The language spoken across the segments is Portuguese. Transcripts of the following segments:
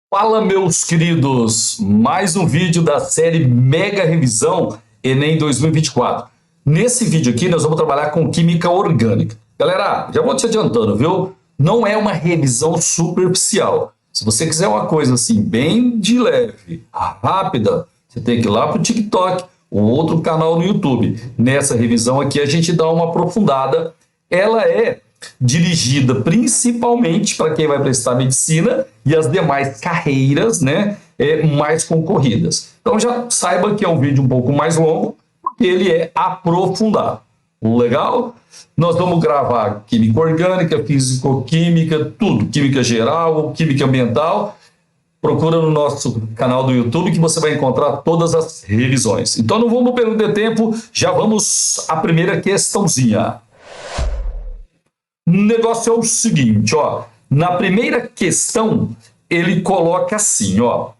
Fala, meus queridos! Mais um vídeo da série Mega Revisão Enem 2024. Nesse vídeo aqui, nós vamos trabalhar com química orgânica. Galera, já vou te adiantando, viu? Não é uma revisão superficial. Se você quiser uma coisa assim, bem de leve, rápida, você tem que ir lá para o TikTok ou outro canal no YouTube. Nessa revisão aqui, a gente dá uma aprofundada. Ela é dirigida principalmente para quem vai prestar medicina e as demais carreiras, né, mais concorridas. Então já saiba que é um vídeo um pouco mais longo, porque ele é aprofundado. Legal? Nós vamos gravar química orgânica, físico-química, tudo, química geral, química ambiental. Procura no nosso canal do YouTube que você vai encontrar todas as revisões. Então não vamos perder tempo, já vamos à primeira questãozinha. O negócio é o seguinte, ó. Na primeira questão, ele coloca assim, ó.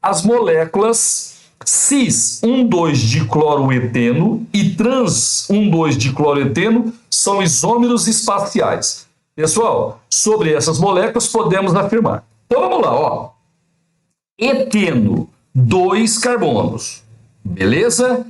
As moléculas cis 1,2 de cloroeteno e trans 1,2 de cloroeteno são isômeros espaciais. Pessoal, sobre essas moléculas podemos afirmar. Então vamos lá, ó. Eteno, 2 carbonos. Beleza?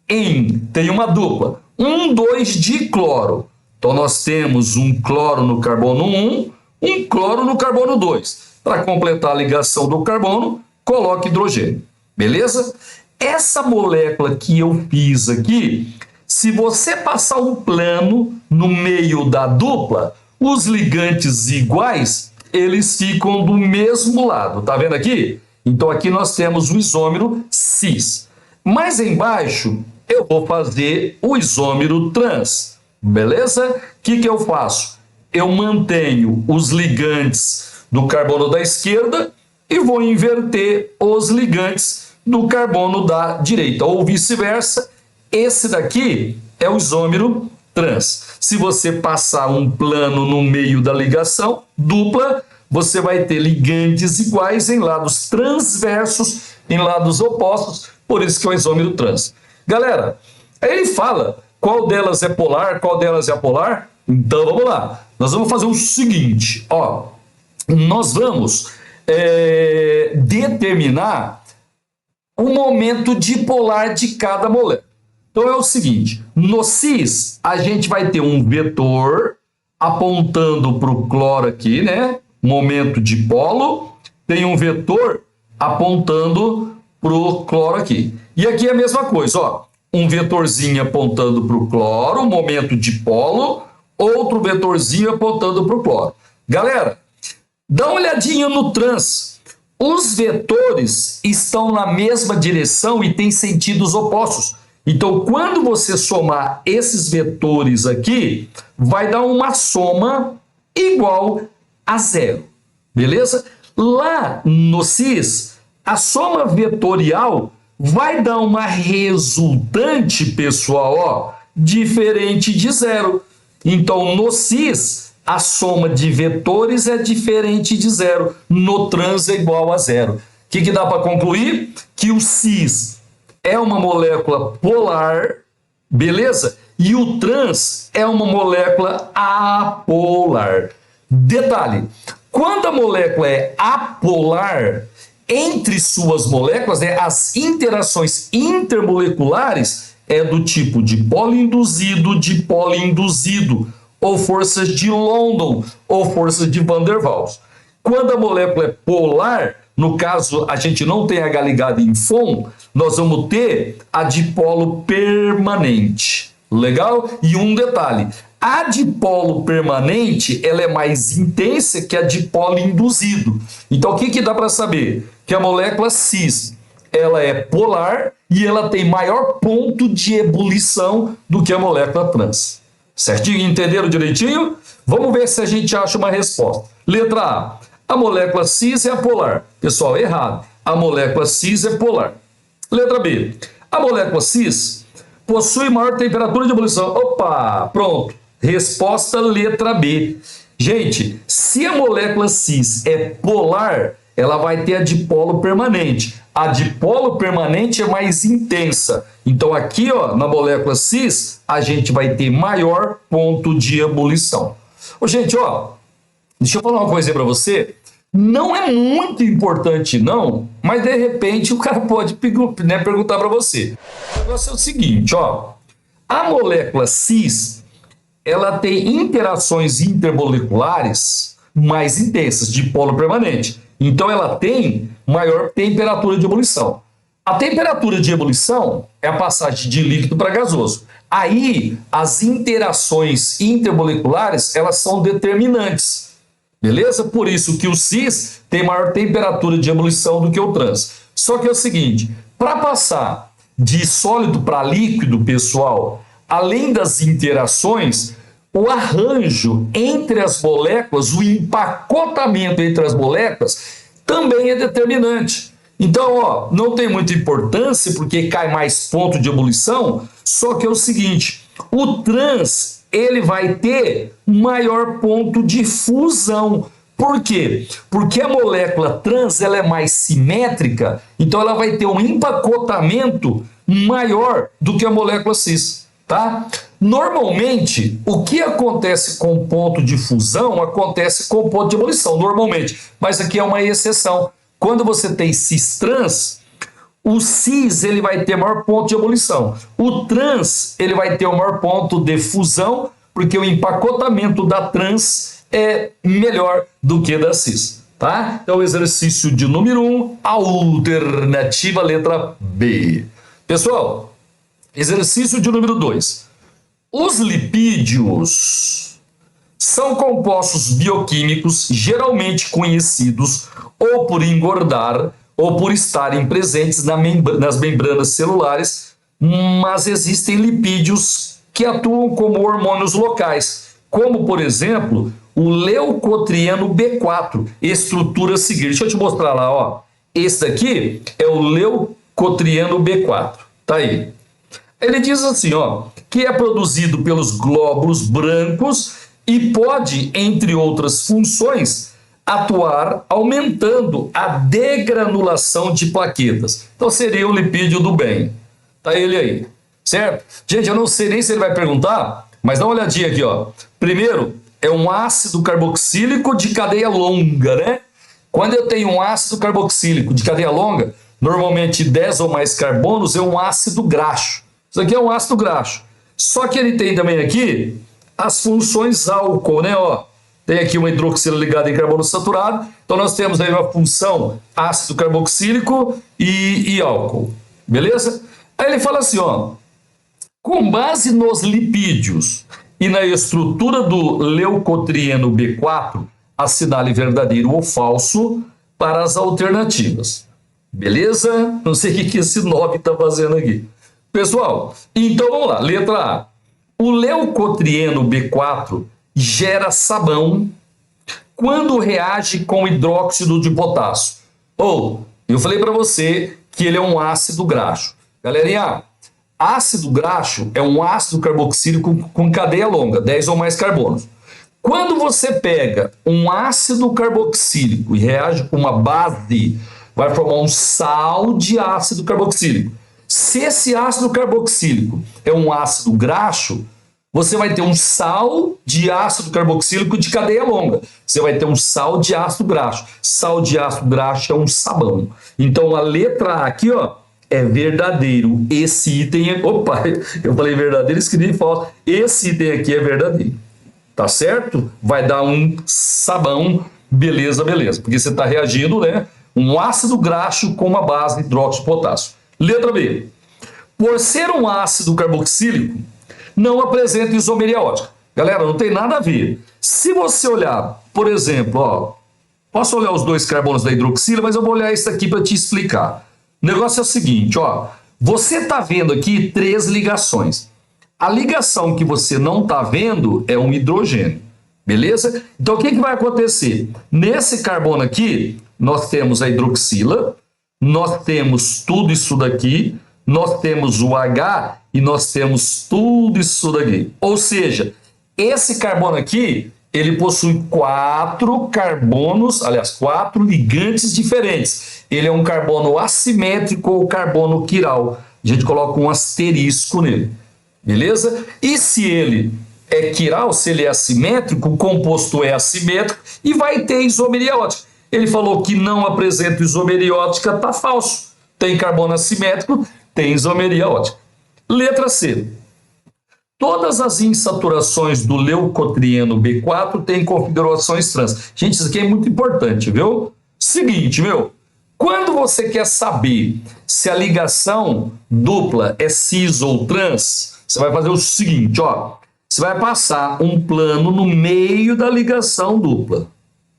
Tem uma dupla. 1,2 de cloro. Então, nós temos um cloro no carbono 1, um cloro no carbono 2. Para completar a ligação do carbono, coloque hidrogênio. Beleza? Essa molécula que eu fiz aqui, se você passar um plano no meio da dupla, os ligantes iguais, eles ficam do mesmo lado. Tá vendo aqui? Então, aqui nós temos o isômero cis. Mais embaixo, eu vou fazer o isômero trans. Beleza? O que eu faço? Eu mantenho os ligantes do carbono da esquerda e vou inverter os ligantes do carbono da direita, ou vice-versa. Esse daqui é o isômero trans. Se você passar um plano no meio da ligação dupla, você vai ter ligantes iguais em lados transversos, em lados opostos, por isso que é o isômero trans. Galera, aí ele fala qual delas é polar, qual delas é apolar. Então vamos lá, nós vamos fazer o seguinte, ó, nós vamos determinar o momento dipolar de cada molécula. Então é o seguinte, no cis a gente vai ter um vetor apontando para o cloro aqui, né? Momento dipolo, tem um vetor apontando para o cloro aqui. E aqui é a mesma coisa, ó. Um vetorzinho apontando para o cloro, momento dipolo, outro vetorzinho apontando para o cloro. Galera, dá uma olhadinha no trans. Os vetores estão na mesma direção e têm sentidos opostos. Então, quando você somar esses vetores aqui, vai dar uma soma igual a zero. Beleza? Lá no cis, a soma vetorial vai dar uma resultante, pessoal, ó, diferente de zero. Então, no cis, a soma de vetores é diferente de zero. No trans é igual a zero. O que dá para concluir? Que o cis é uma molécula polar, beleza? E o trans é uma molécula apolar. Detalhe, quando a molécula é apolar, entre suas moléculas, né, as interações intermoleculares é do tipo dipolo induzido, ou forças de London, ou forças de Van der Waals. Quando a molécula é polar, no caso a gente não tem H ligado em FON, nós vamos ter a dipolo permanente. Legal? E um detalhe, a dipolo permanente ela é mais intensa que a dipolo induzido. Então o que dá para saber? Que a molécula cis ela é polar e ela tem maior ponto de ebulição do que a molécula trans. Certinho? Entenderam direitinho? Vamos ver se a gente acha uma resposta. Letra A molécula cis é apolar. Pessoal, errado. A molécula cis é polar. Letra B. A molécula cis possui maior temperatura de ebulição. Opa, pronto. Resposta letra B. Gente, se a molécula cis é polar, ela vai ter a dipolo permanente. A dipolo permanente é mais intensa. Então aqui, ó, na molécula cis, a gente vai ter maior ponto de ebulição. Ô, gente, ó, deixa eu falar uma coisa aí para você. Não é muito importante não, mas de repente o cara pode perguntar para você. O negócio é o seguinte, ó, a molécula cis, ela tem interações intermoleculares mais intensas, de polo permanente. Então ela tem maior temperatura de ebulição. A temperatura de ebulição é a passagem de líquido para gasoso. Aí as interações intermoleculares, elas são determinantes. Beleza? Por isso que o cis tem maior temperatura de ebulição do que o trans. Só que é o seguinte, para passar de sólido para líquido, pessoal, além das interações, o arranjo entre as moléculas, o empacotamento entre as moléculas, também é determinante. Então, ó, não tem muita importância porque cai mais ponto de ebulição, só que é o seguinte, o trans, ele vai ter maior ponto de fusão. Por quê? Porque a molécula trans, ela é mais simétrica, então ela vai ter um empacotamento maior do que a molécula cis, tá? Normalmente, o que acontece com ponto de fusão acontece com ponto de ebulição, normalmente, mas aqui é uma exceção. Quando você tem cis trans, o cis ele vai ter maior ponto de ebulição. O trans ele vai ter o maior ponto de fusão, porque o empacotamento da trans é melhor do que da cis. Tá? Então, exercício de número 1, alternativa letra B. Pessoal, exercício de número 2. Os lipídios são compostos bioquímicos geralmente conhecidos ou por engordar ou por estarem presentes nas membranas celulares, mas existem lipídios que atuam como hormônios locais, como, por exemplo, o leucotrieno B4, estrutura seguinte. Deixa eu te mostrar lá, ó. Esse daqui é o leucotrieno B4, tá aí. Ele diz assim, ó, que é produzido pelos glóbulos brancos e pode, entre outras funções, atuar aumentando a degranulação de plaquetas. Então seria o lipídio do bem. Tá ele aí, certo? Gente, eu não sei nem se ele vai perguntar, mas dá uma olhadinha aqui, ó. Primeiro, é um ácido carboxílico de cadeia longa, né? Quando eu tenho um ácido carboxílico de cadeia longa, normalmente 10 ou mais carbonos, é um ácido graxo. Isso aqui é um ácido graxo. Só que ele tem também aqui as funções álcool, né? Ó, tem aqui uma hidroxila ligada em carbono saturado. Então nós temos aí uma função ácido carboxílico e álcool. Beleza? Aí ele fala assim, ó. Com base nos lipídios e na estrutura do leucotrieno B4, assinale verdadeiro ou falso para as alternativas. Beleza? Não sei o que esse 9 está fazendo aqui. Pessoal, então vamos lá. Letra A. O leucotrieno B4 gera sabão quando reage com hidróxido de potássio. Ou, eu falei para você que ele é um ácido graxo. Galerinha, ácido graxo é um ácido carboxílico com cadeia longa, 10 ou mais carbonos. Quando você pega um ácido carboxílico e reage com uma base, vai formar um sal de ácido carboxílico. Se esse ácido carboxílico é um ácido graxo, você vai ter um sal de ácido carboxílico de cadeia longa. Você vai ter um sal de ácido graxo. Sal de ácido graxo é um sabão. Então, a letra A aqui, ó, é verdadeiro. Esse item é... Opa, eu falei verdadeiro, escrevi falso. Esse item aqui é verdadeiro. Tá certo? Vai dar um sabão. Beleza, beleza. Porque você está reagindo, né? Um ácido graxo com uma base de hidróxido de potássio. Letra B. Por ser um ácido carboxílico, não apresenta isomeria ótica. Galera, não tem nada a ver. Se você olhar, por exemplo, ó, posso olhar os dois carbonos da hidroxila, mas eu vou olhar isso aqui para te explicar. O negócio é o seguinte, ó, você está vendo aqui 3 ligações. A ligação que você não está vendo é um hidrogênio, beleza? Então, o que vai acontecer? Nesse carbono aqui, nós temos a hidroxila, nós temos tudo isso daqui, nós temos o H e nós temos tudo isso daqui. Ou seja, esse carbono aqui, ele possui 4 carbonos, aliás, 4 ligantes diferentes. Ele é um carbono assimétrico ou carbono quiral. A gente coloca um asterisco nele, beleza? E se ele é quiral, se ele é assimétrico, o composto é assimétrico e vai ter isomeria ótica. Ele falou que não apresenta isomeria ótica, tá falso. Tem carbono assimétrico, tem isomeria ótica. Letra C. Todas as insaturações do leucotrieno B4 têm configurações trans. Gente, isso aqui é muito importante, viu? Seguinte, quando você quer saber se a ligação dupla é cis ou trans, você vai fazer o seguinte, ó. Você vai passar um plano no meio da ligação dupla,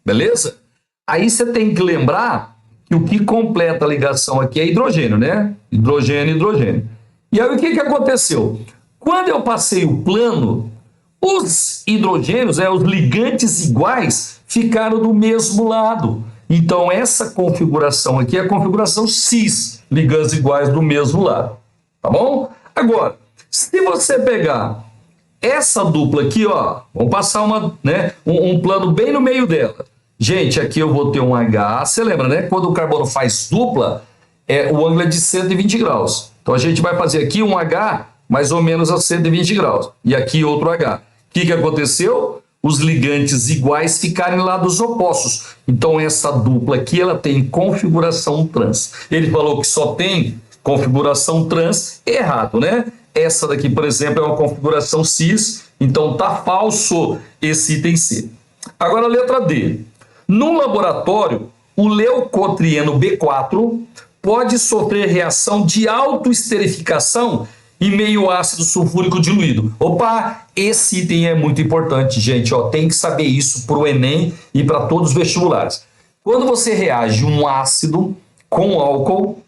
beleza? Aí você tem que lembrar que o que completa a ligação aqui é hidrogênio, né? Hidrogênio, hidrogênio. E aí o que aconteceu? Quando eu passei o plano, os hidrogênios, os ligantes iguais, ficaram do mesmo lado. Então, essa configuração aqui é a configuração cis, ligantes iguais do mesmo lado. Tá bom? Agora, se você pegar essa dupla aqui, ó, vamos passar um plano bem no meio dela. Gente, aqui eu vou ter um H, você lembra, né? Quando o carbono faz dupla, o ângulo é de 120 graus. Então, a gente vai fazer aqui um H mais ou menos a 120 graus. E aqui outro H. O que aconteceu? Os ligantes iguais ficarem em lados opostos. Então, essa dupla aqui, ela tem configuração trans. Ele falou que só tem configuração trans, errado, né? Essa daqui, por exemplo, é uma configuração cis, então tá falso esse item C. Agora, a letra D. No laboratório, o leucotrieno B4 pode sofrer reação de autoesterificação em meio ácido sulfúrico diluído. Opa, esse item é muito importante, gente. Ó, tem que saber isso para o Enem e para todos os vestibulares. Quando você reage um ácido com álcool,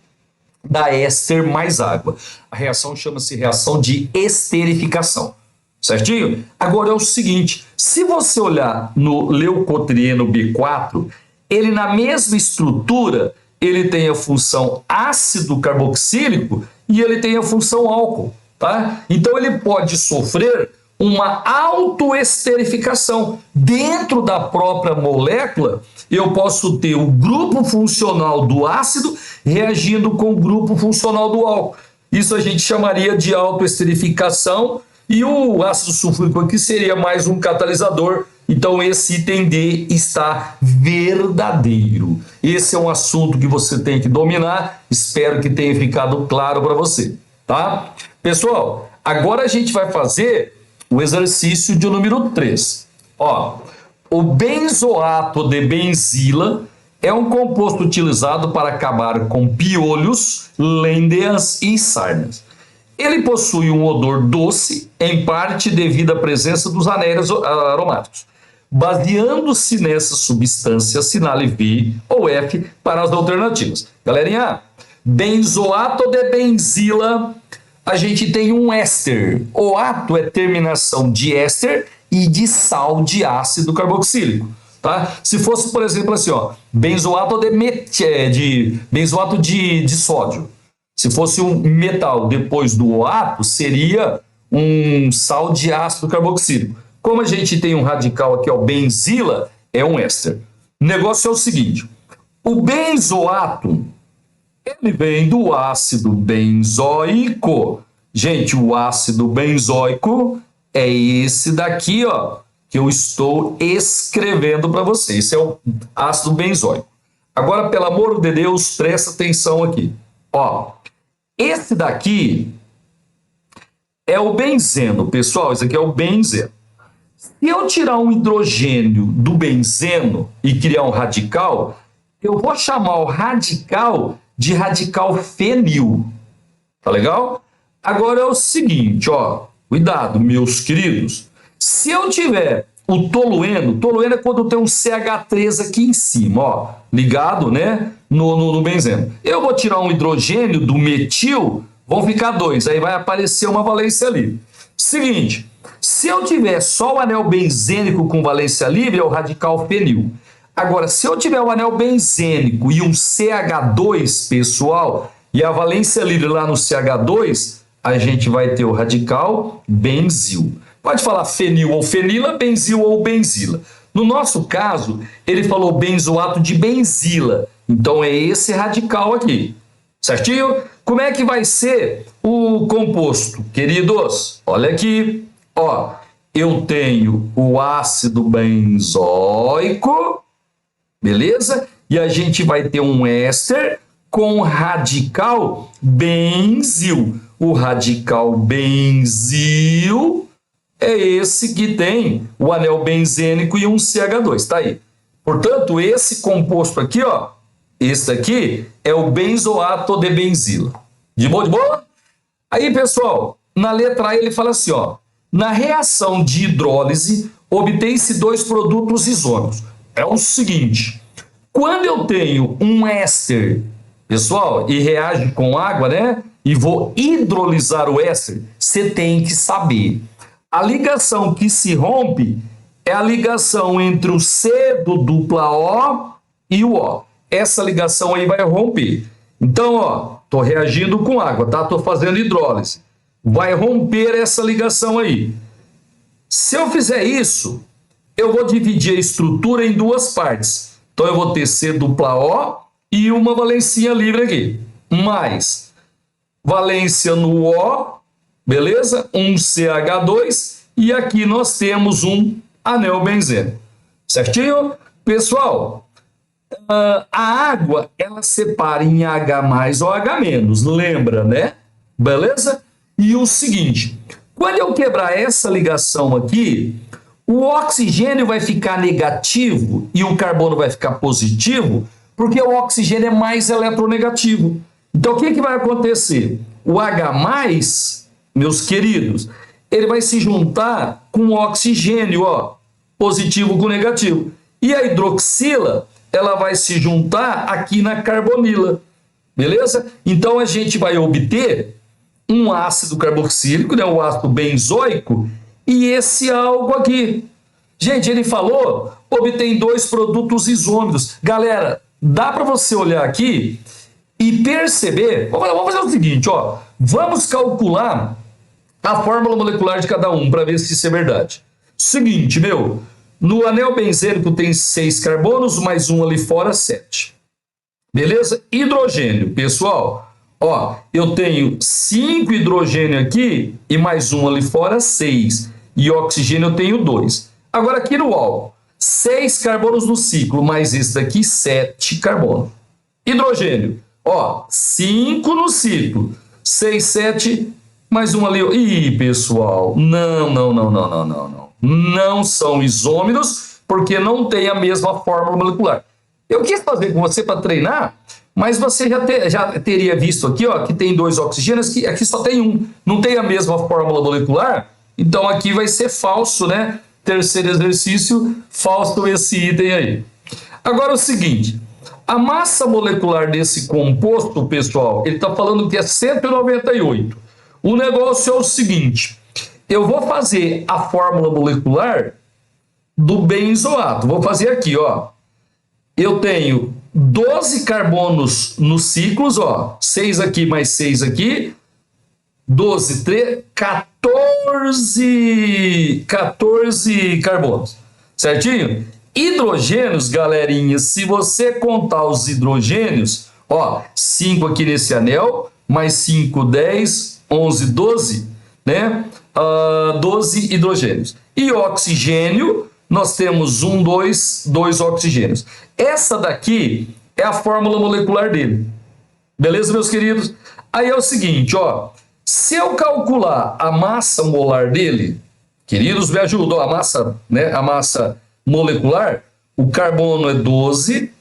dá éster mais água. A reação chama-se reação de esterificação. Certinho? Agora é o seguinte, se você olhar no leucotrieno B4, ele na mesma estrutura, ele tem a função ácido carboxílico e ele tem a função álcool, tá? Então ele pode sofrer uma autoesterificação. Dentro da própria molécula, eu posso ter o grupo funcional do ácido reagindo com o grupo funcional do álcool. Isso a gente chamaria de autoesterificação e o ácido sulfúrico aqui seria mais um catalisador. Então esse item D está verdadeiro. Esse é um assunto que você tem que dominar. Espero que tenha ficado claro para você, tá? Pessoal, agora a gente vai fazer o exercício de número 3. Ó, o benzoato de benzila é um composto utilizado para acabar com piolhos, lêndeas e sarnas. Ele possui um odor doce, em parte devido à presença dos anéis aromáticos. Baseando-se nessa substância, assinale V ou F para as alternativas. Galerinha, benzoato de benzila, a gente tem um éster. O ato é terminação de éster e de sal de ácido carboxílico. Tá? Se fosse, por exemplo, assim, ó, benzoato de sódio. Se fosse um metal depois do OAto, seria um sal de ácido carboxílico. Como a gente tem um radical aqui, ó, benzila, é um éster. O negócio é o seguinte, o benzoato, ele vem do ácido benzoico. Gente, o ácido benzoico é esse daqui, ó, que eu estou escrevendo para você. Esse é o ácido benzoico. Agora, pelo amor de Deus, presta atenção aqui. Ó, esse daqui é o benzeno, pessoal. Esse aqui é o benzeno. Se eu tirar um hidrogênio do benzeno e criar um radical, eu vou chamar o radical de radical fenil. Tá legal? Agora é o seguinte, ó. Cuidado, meus queridos. Se eu tiver o tolueno é quando tem um CH3 aqui em cima, ó, ligado, né, no benzeno. Eu vou tirar um hidrogênio do metil, vão ficar dois, aí vai aparecer uma valência livre. Seguinte, se eu tiver só o anel benzênico com valência livre, é o radical fenil. Agora, se eu tiver o anel benzênico e um CH2, pessoal, e a valência livre lá no CH2, a gente vai ter o radical benzil. Pode falar fenil ou fenila, benzil ou benzila. No nosso caso, ele falou benzoato de benzila. Então é esse radical aqui. Certinho? Como é que vai ser o composto? Queridos, olha aqui. Ó, eu tenho o ácido benzoico, beleza? E a gente vai ter um éster com radical benzil. O radical benzil é esse que tem o anel benzênico e um CH2, tá aí. Portanto, esse composto aqui, ó, esse aqui é o benzoato de benzila. De boa, de boa? Aí, pessoal, na letra A ele fala assim, ó, na reação de hidrólise, obtém-se 2 produtos isômeros. É o seguinte, quando eu tenho um éster, pessoal, e reage com água, né, e vou hidrolisar o éster, você tem que saber. A ligação que se rompe é a ligação entre o C do dupla O e o O. Essa ligação aí vai romper. Então, ó, tô reagindo com água, tá? Tô fazendo hidrólise. Vai romper essa ligação aí. Se eu fizer isso, eu vou dividir a estrutura em 2 partes. Então, eu vou ter C dupla O e uma valencinha livre aqui. Mais valência no O, beleza? Um CH2 e aqui nós temos um anel benzeno. Certinho? Pessoal, a água, ela separa em H+ ou H-, lembra, né? Beleza? E o seguinte, quando eu quebrar essa ligação aqui, o oxigênio vai ficar negativo e o carbono vai ficar positivo, porque o oxigênio é mais eletronegativo. Então, o que vai acontecer? O H+, meus queridos, ele vai se juntar com o oxigênio, ó, positivo com negativo. E a hidroxila, ela vai se juntar aqui na carbonila, beleza? Então, a gente vai obter um ácido carboxílico, né, o ácido benzoico, e esse algo aqui. Gente, ele falou, obtém 2 produtos isômeros. Galera, dá para você olhar aqui e perceber, vamos fazer o seguinte, ó, vamos calcular a fórmula molecular de cada um para ver se isso é verdade. Seguinte, meu, no anel benzênico tem 6 carbonos, mais um ali fora, 7. Beleza? Hidrogênio, pessoal, ó, eu tenho 5 hidrogênio aqui e mais um ali fora, 6. E oxigênio eu tenho 2. Agora aqui no álcool, 6 carbonos no ciclo, mais esse daqui, 7 carbonos. Hidrogênio, ó, 5 no ciclo, 6, 7, mais um ali. Ih, pessoal, não. Não são isômeros, porque não tem a mesma fórmula molecular. Eu quis fazer com você para treinar, mas você já teria visto aqui, ó, que tem 2 oxigênios, que aqui só tem um. Não tem a mesma fórmula molecular, então aqui vai ser falso, né? Terceiro exercício, falso esse item aí. Agora o seguinte, a massa molecular desse composto, pessoal, ele está falando que é 198. O negócio é o seguinte, eu vou fazer a fórmula molecular do benzoato. Vou fazer aqui, ó. Eu tenho 12 carbonos nos ciclos, ó. 6 aqui mais 6 aqui. 12, 3, 14 carbonos. Certinho? Hidrogênios, galerinha, se você contar os hidrogênios, ó, 5 aqui nesse anel, mais 5, 10, 11, 12, né? 12 hidrogênios. E oxigênio, nós temos 1, 2 oxigênios. Essa daqui é a fórmula molecular dele. Beleza, meus queridos? Aí é o seguinte, ó. Se eu calcular a massa molar dele, queridos, me ajudam, a massa, né? A massa molecular, o carbono é 12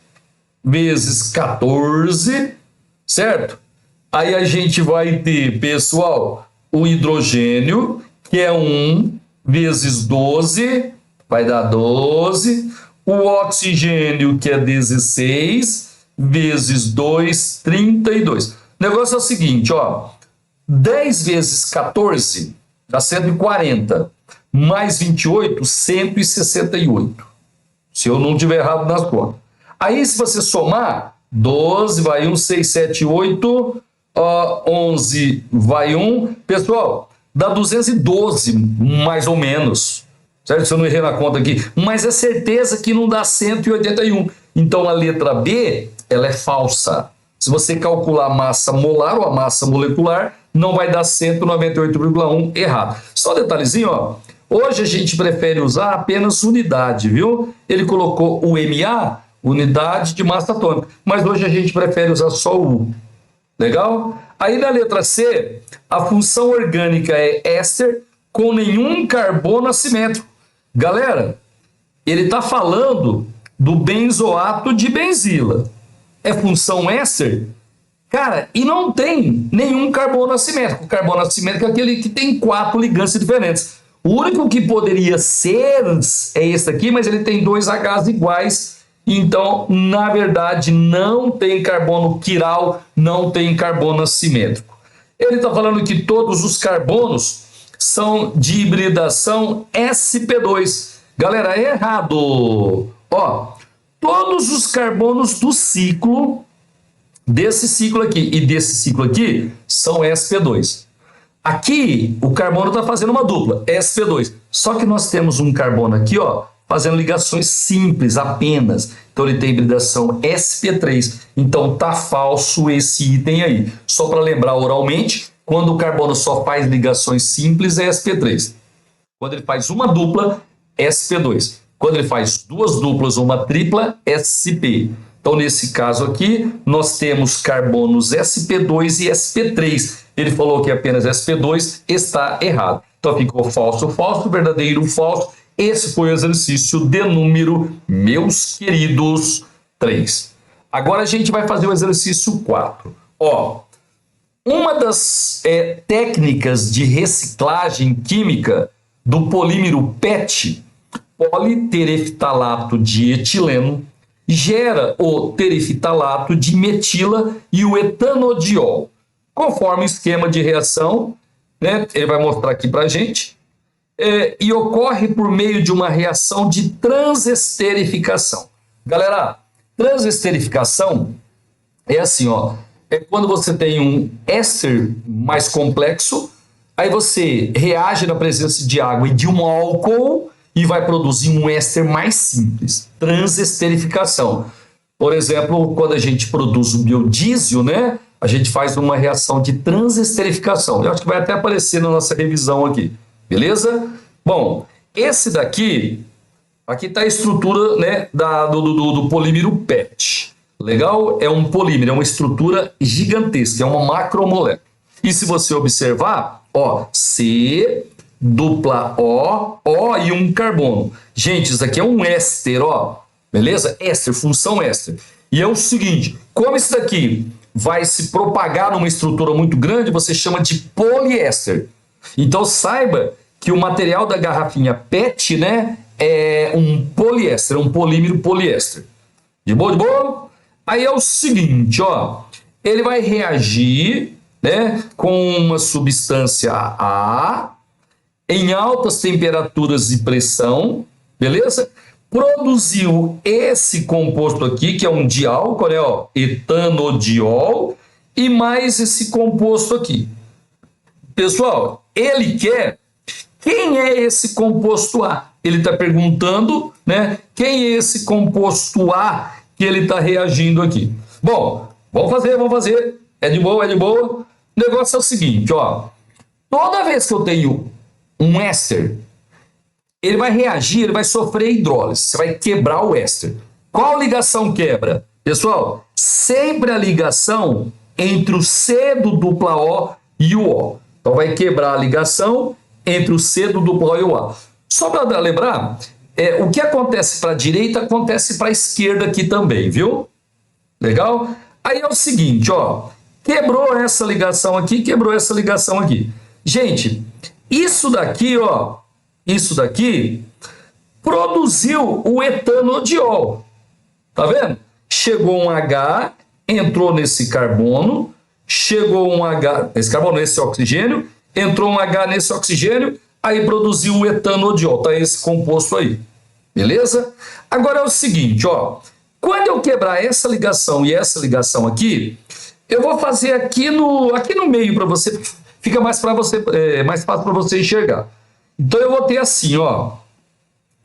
vezes 14, certo? Aí a gente vai ter, pessoal, o hidrogênio, que é 1 vezes 12, vai dar 12. O oxigênio, que é 16, vezes 2, 32. O negócio é o seguinte, ó. 10 vezes 14 dá 140. Mais 28, 168. Se eu não tiver errado nas contas. Aí, se você somar, 12 vai 1, 6, 7, 8... 11 vai 1, pessoal, dá 212, mais ou menos, certo? Se eu não errei na conta aqui, mas é certeza que não dá 181. Então a letra B, ela é falsa. Se você calcular a massa molar ou a massa molecular, não vai dar 198,1 errado. Só um detalhezinho, ó. Hoje a gente prefere usar apenas unidade, viu? Ele colocou o MA, unidade de massa atômica. Mas hoje a gente prefere usar só o U. Legal? Aí na letra C, a função orgânica é éster com nenhum carbono assimétrico. Galera, ele está falando do benzoato de benzila. É função éster? Cara, e não tem nenhum carbono assimétrico. O carbono assimétrico é aquele que tem 4 ligantes diferentes. O único que poderia ser é esse aqui, mas ele tem 2 Hs iguais. Então, na verdade, não tem carbono quiral, não tem carbono assimétrico. Ele está falando que todos os carbonos são de hibridação sp2. Galera, é errado. Ó, todos os carbonos do ciclo, desse ciclo aqui e desse ciclo aqui, são sp2. Aqui, o carbono está fazendo uma dupla, sp2. Só que nós temos um carbono aqui, ó, fazendo ligações simples apenas. Então ele tem hibridação sp3. Então tá falso esse item aí. Só para lembrar oralmente, quando o carbono só faz ligações simples é sp3. Quando ele faz uma dupla, sp2. Quando ele faz 2 duplas ou uma tripla, sp. Então nesse caso aqui, nós temos carbonos sp2 e sp3. Ele falou que apenas sp2, está errado. Então ficou falso, falso, verdadeiro, falso. Esse foi o exercício de número, meus queridos, 3. Agora a gente vai fazer o exercício 4. Ó, uma das técnicas de reciclagem química do polímero PET, politereftalato de etileno, gera o tereftalato de metila e o etanodiol. Conforme o esquema de reação, né, ele vai mostrar aqui para a gente. E ocorre por meio de uma reação de transesterificação. Galera, transesterificação é assim, ó, é quando você tem um éster mais complexo, aí você reage na presença de água e de um álcool e vai produzir um éster mais simples. Transesterificação. Por exemplo, quando a gente produz o biodiesel, né, a gente faz uma reação de transesterificação. Eu acho que vai até aparecer na nossa revisão aqui. Beleza? Bom, esse daqui, aqui está a estrutura, né, do polímero PET. Legal? É um polímero, é uma estrutura gigantesca, é uma macromolécula. E se você observar, ó, C, dupla O e um carbono. Gente, isso aqui é um éster, ó. Beleza? Éster, função éster. E é o seguinte, como isso daqui vai se propagar numa estrutura muito grande, você chama de poliéster. Então saiba que o material da garrafinha PET, né, é um poliéster, um polímero poliéster. De boa, de boa? Aí é o seguinte, ó, ele vai reagir, né, com uma substância A em altas temperaturas e pressão, beleza? Produziu esse composto aqui, que é um diálcool, né, ó, etanodiol, e mais esse composto aqui. Pessoal, ele quer... Quem é esse composto A? Ele está perguntando, né? Quem é esse composto A que ele está reagindo aqui? Bom, vamos fazer. É de boa, é de boa. O negócio é o seguinte, ó. Toda vez que eu tenho um éster, ele vai reagir, ele vai sofrer hidrólise. Você vai quebrar o éster. Qual ligação quebra? Pessoal, sempre a ligação entre o C do dupla O e o O. Então vai quebrar a ligação entre o C do dupla O e o A. Só para lembrar, o que acontece para a direita acontece para a esquerda aqui também, viu? Legal? Aí é o seguinte, ó, quebrou essa ligação aqui, quebrou essa ligação aqui. Gente, isso daqui, ó, isso daqui produziu o etanodiol. Tá vendo? Chegou um H, entrou nesse carbono, chegou um H, nesse carbono, nesse oxigênio, entrou um H nesse oxigênio, aí produziu o etanodiol, tá esse composto aí, beleza? Agora é o seguinte, ó, quando eu quebrar essa ligação e essa ligação aqui, eu vou fazer aqui no meio para você, fica mais fácil para você enxergar. Então eu vou ter assim, ó,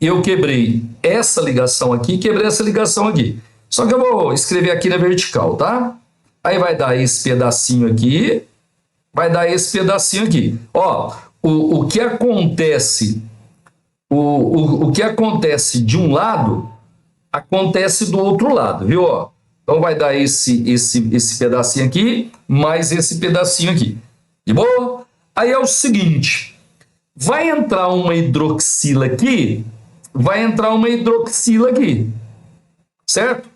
eu quebrei essa ligação aqui, quebrei essa ligação aqui. Só que eu vou escrever aqui na vertical, tá? Aí vai dar esse pedacinho aqui, vai dar esse pedacinho aqui. Ó, o que acontece, o que acontece de um lado acontece do outro lado, viu? Ó, então vai dar esse pedacinho aqui, mais esse pedacinho aqui. De boa? Aí é o seguinte, vai entrar uma hidroxila aqui, certo?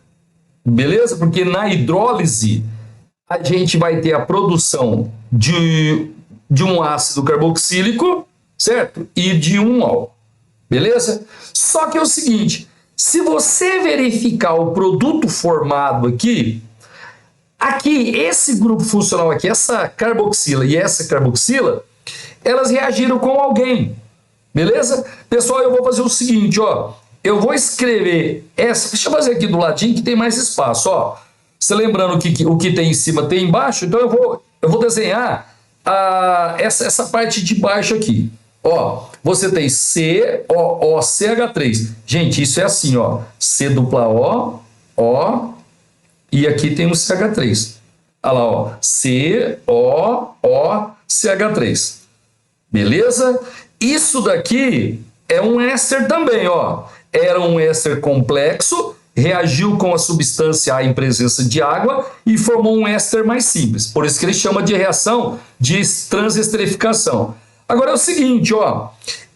Beleza? Porque na hidrólise a gente vai ter a produção de um ácido carboxílico, certo? E de um álcool. Beleza? Só que é o seguinte, se você verificar o produto formado aqui, esse grupo funcional aqui, essa carboxila e essa carboxila, elas reagiram com alguém. Beleza? Pessoal, eu vou fazer o seguinte, ó. Eu vou escrever essa, deixa eu fazer aqui do ladinho que tem mais espaço, ó. Você lembrando que o que tem em cima tem embaixo, então eu vou desenhar essa parte de baixo aqui. Ó, você tem COOCH3. Gente, isso é assim, ó. C dupla O, O, e aqui tem um CH3. Olha lá, ó. COOCH3. Beleza? Isso daqui é um éster também, ó. Era um éster complexo, reagiu com a substância A em presença de água e formou um éster mais simples. Por isso que ele chama de reação de transesterificação. Agora é o seguinte, ó.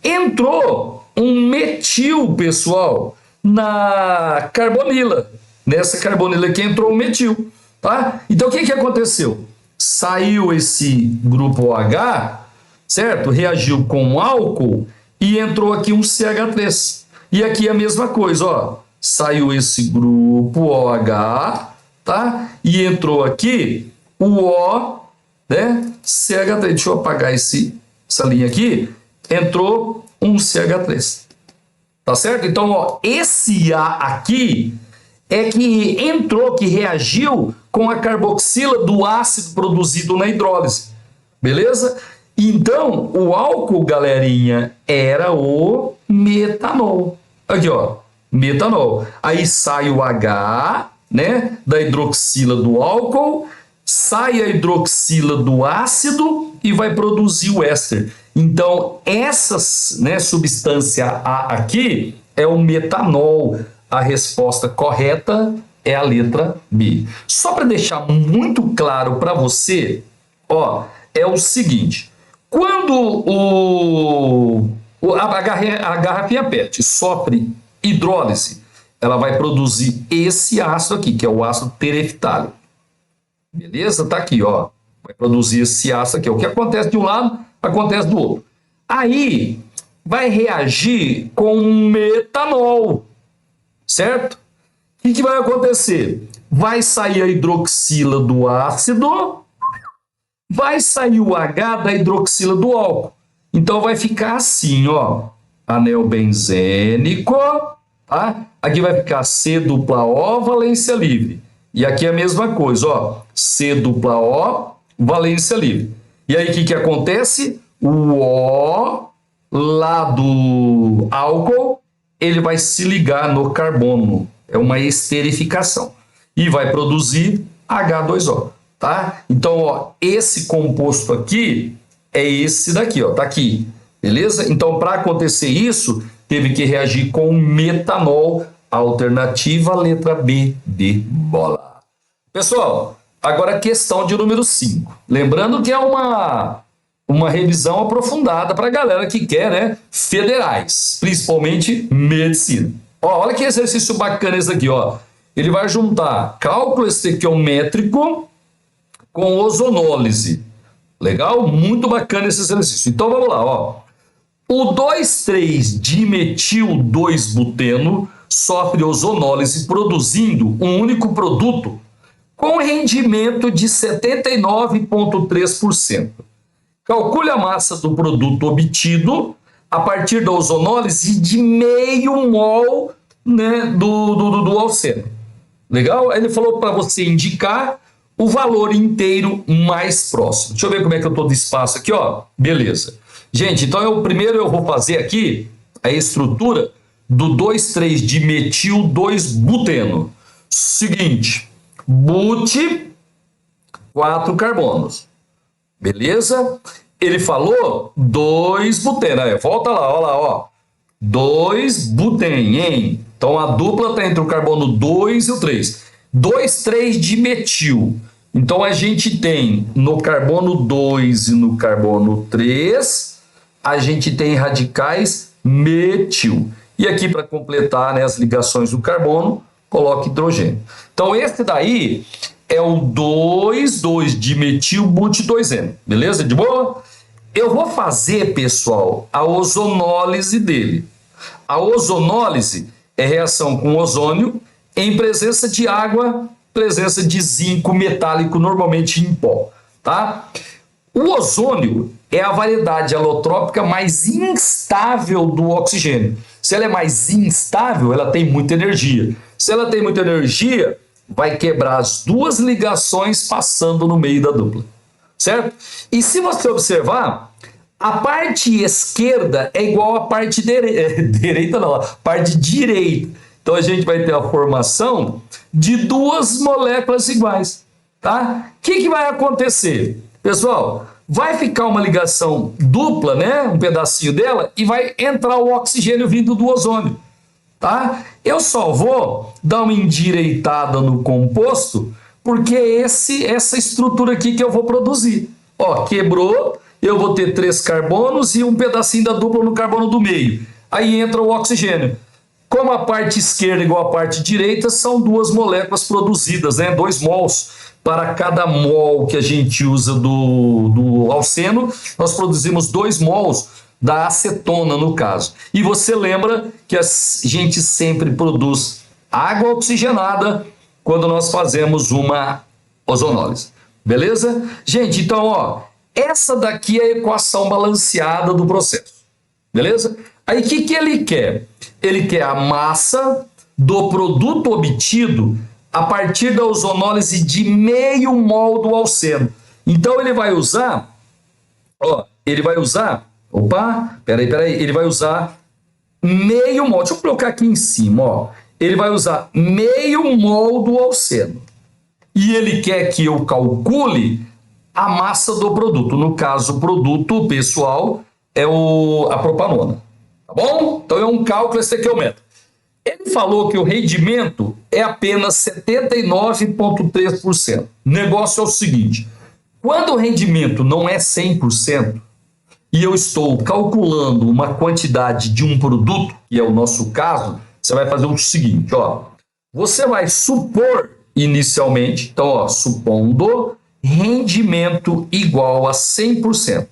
Entrou um metil, pessoal, na carbonila. Nessa carbonila aqui entrou um metil, tá? Então o que aconteceu? Saiu esse grupo OH, certo? Reagiu com álcool e entrou aqui um CH3. E aqui a mesma coisa, ó. Saiu esse grupo OH, tá? E entrou aqui o O, né? CH3. Deixa eu apagar essa linha aqui. Entrou um CH3. Tá certo? Então, ó, esse A aqui é que entrou, que reagiu com a carboxila do ácido produzido na hidrólise. Beleza? Então, o álcool, galerinha, era o metanol. Aqui, ó, metanol. Aí sai o H, né, da hidroxila do álcool, sai a hidroxila do ácido e vai produzir o éster. Então, essa, né, substância A aqui é o metanol. A resposta correta é a letra B. Só para deixar muito claro para você, ó, é o seguinte. Quando a garrafinha PET sofre hidrólise, ela vai produzir esse ácido aqui, que é o ácido tereftálico. Beleza? Tá aqui, ó. Vai produzir esse ácido aqui. O que acontece de um lado, acontece do outro. Aí, vai reagir com metanol, certo? O que vai acontecer? Vai sair a hidroxila do ácido, vai sair o H da hidroxila do álcool. Então, vai ficar assim, ó. Anel benzênico, tá? Aqui vai ficar C dupla O, valência livre. E aqui é a mesma coisa, ó. C dupla O, valência livre. E aí, o que acontece? O O lá do álcool, ele vai se ligar no carbono. É uma esterificação. E vai produzir H2O, tá? Então, ó, esse composto aqui é esse daqui, ó. Tá aqui, beleza? Então, para acontecer isso, teve que reagir com metanol. Alternativa, letra B de bola. Pessoal, agora a questão de número 5. Lembrando que é uma revisão aprofundada para a galera que quer, né, federais, principalmente medicina. Ó, olha que exercício bacana esse aqui, ó. Ele vai juntar cálculo estequiométrico com ozonólise. Legal? Muito bacana esse exercício. Então vamos lá, ó. O 2,3-dimetil-2-buteno sofre ozonólise produzindo um único produto com rendimento de 79,3%. Calcule a massa do produto obtido a partir da ozonólise de meio mol, né, do alceno. Legal? Aí ele falou para você indicar o valor inteiro mais próximo. Deixa eu ver como é que eu estou de espaço aqui, ó. Beleza. Gente, então primeiro eu vou fazer aqui a estrutura do 2,3-dimetil-2-buteno. Seguinte, but, 4 carbonos. Beleza? Ele falou 2 buteno. Aí, volta lá, ó lá, ó. 2 buten, hein? Então a dupla está entre o carbono 2 e o 3. 2, 3 de metil. Então a gente tem no carbono 2 e no carbono 3, a gente tem radicais metil. E aqui para completar, né, as ligações do carbono, coloque hidrogênio. Então esse daí é o 2,2 de metil-but-2N, beleza? De boa? Eu vou fazer, pessoal, a ozonólise dele. A ozonólise é reação com ozônio em presença de água, presença de zinco metálico, normalmente em pó, tá? O ozônio é a variedade alotrópica mais instável do oxigênio. Se ela é mais instável, ela tem muita energia. Se ela tem muita energia, vai quebrar as duas ligações passando no meio da dupla, certo? E se você observar, a parte esquerda é igual à parte direita, não, a parte direita. Então a gente vai ter a formação de duas moléculas iguais, tá? O que vai acontecer? Pessoal, vai ficar uma ligação dupla, né? Um pedacinho dela, e vai entrar o oxigênio vindo do ozônio, tá? Eu só vou dar uma endireitada no composto, porque é essa estrutura aqui que eu vou produzir. Ó, quebrou, eu vou ter 3 carbonos e um pedacinho da dupla no carbono do meio. Aí entra o oxigênio. Como a parte esquerda é igual à parte direita, são duas moléculas produzidas, né? 2 mols. Para cada mol que a gente usa do alceno, nós produzimos 2 mols da acetona, no caso. E você lembra que a gente sempre produz água oxigenada quando nós fazemos uma ozonólise. Beleza? Gente, então, ó, essa daqui é a equação balanceada do processo. Beleza? Aí, o que ele quer? Ele quer a massa do produto obtido a partir da ozonólise de meio mol do alceno. Então, ele vai usar, ó, ele vai usar meio mol. Deixa eu colocar aqui em cima, ó. Ele vai usar meio mol do alceno. E ele quer que eu calcule a massa do produto. No caso, o produto, pessoal, é a propanona. Tá bom? Então é um cálculo, esse aqui é o método. Ele falou que o rendimento é apenas 79,3%. O negócio é o seguinte: quando o rendimento não é 100%, e eu estou calculando uma quantidade de um produto, que é o nosso caso, você vai fazer o seguinte, ó. Você vai supor inicialmente, então, ó, supondo rendimento igual a 100%.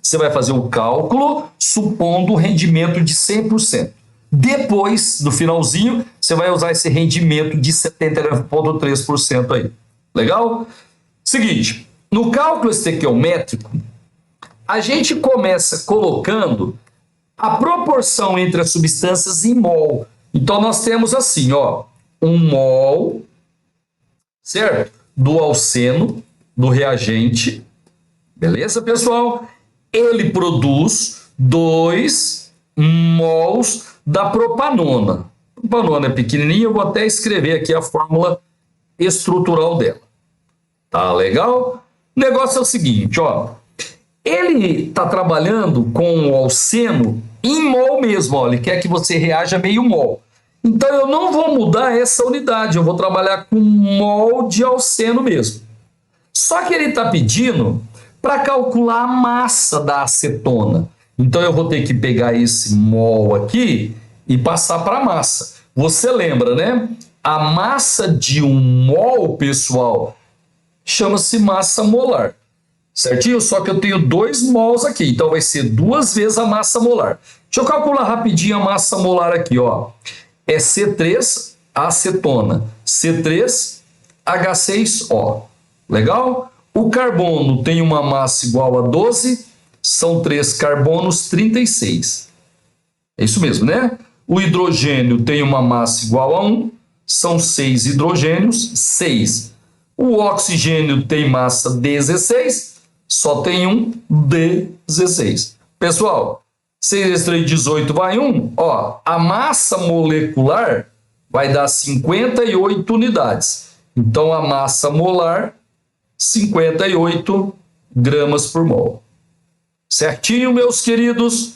Você vai fazer o cálculo supondo o rendimento de 100%. Depois, no finalzinho, você vai usar esse rendimento de 79,3% aí. Legal? Seguinte, no cálculo estequiométrico, a gente começa colocando a proporção entre as substâncias em mol. Então, nós temos assim, ó, 1 mol, certo? Do alceno, do reagente. Beleza, pessoal? Ele produz 2 mols da propanona. A propanona é pequenininha, eu vou até escrever aqui a fórmula estrutural dela. Tá legal? O negócio é o seguinte, ó. Ele está trabalhando com o alceno em mol mesmo, ó. Ele quer que você reaja meio mol. Então eu não vou mudar essa unidade, eu vou trabalhar com mol de alceno mesmo. Só que ele está pedindo para calcular a massa da acetona. Então eu vou ter que pegar esse mol aqui e passar para a massa. Você lembra, né? A massa de um mol, pessoal, chama-se massa molar. Certinho? Só que eu tenho 2 mols aqui, então vai ser 2 vezes a massa molar. Deixa eu calcular rapidinho a massa molar aqui, ó. É C3 acetona, C3H6O. Legal? O carbono tem uma massa igual a 12, são 3 carbonos, 36. É isso mesmo, né? O hidrogênio tem uma massa igual a 1, são 6 hidrogênios, 6. O oxigênio tem massa 16, só tem um, 16. Pessoal, 6 vezes 3, 18 vai 1. Ó, a massa molecular vai dar 58 unidades. Então, a massa molar, 58 gramas por mol. Certinho, meus queridos?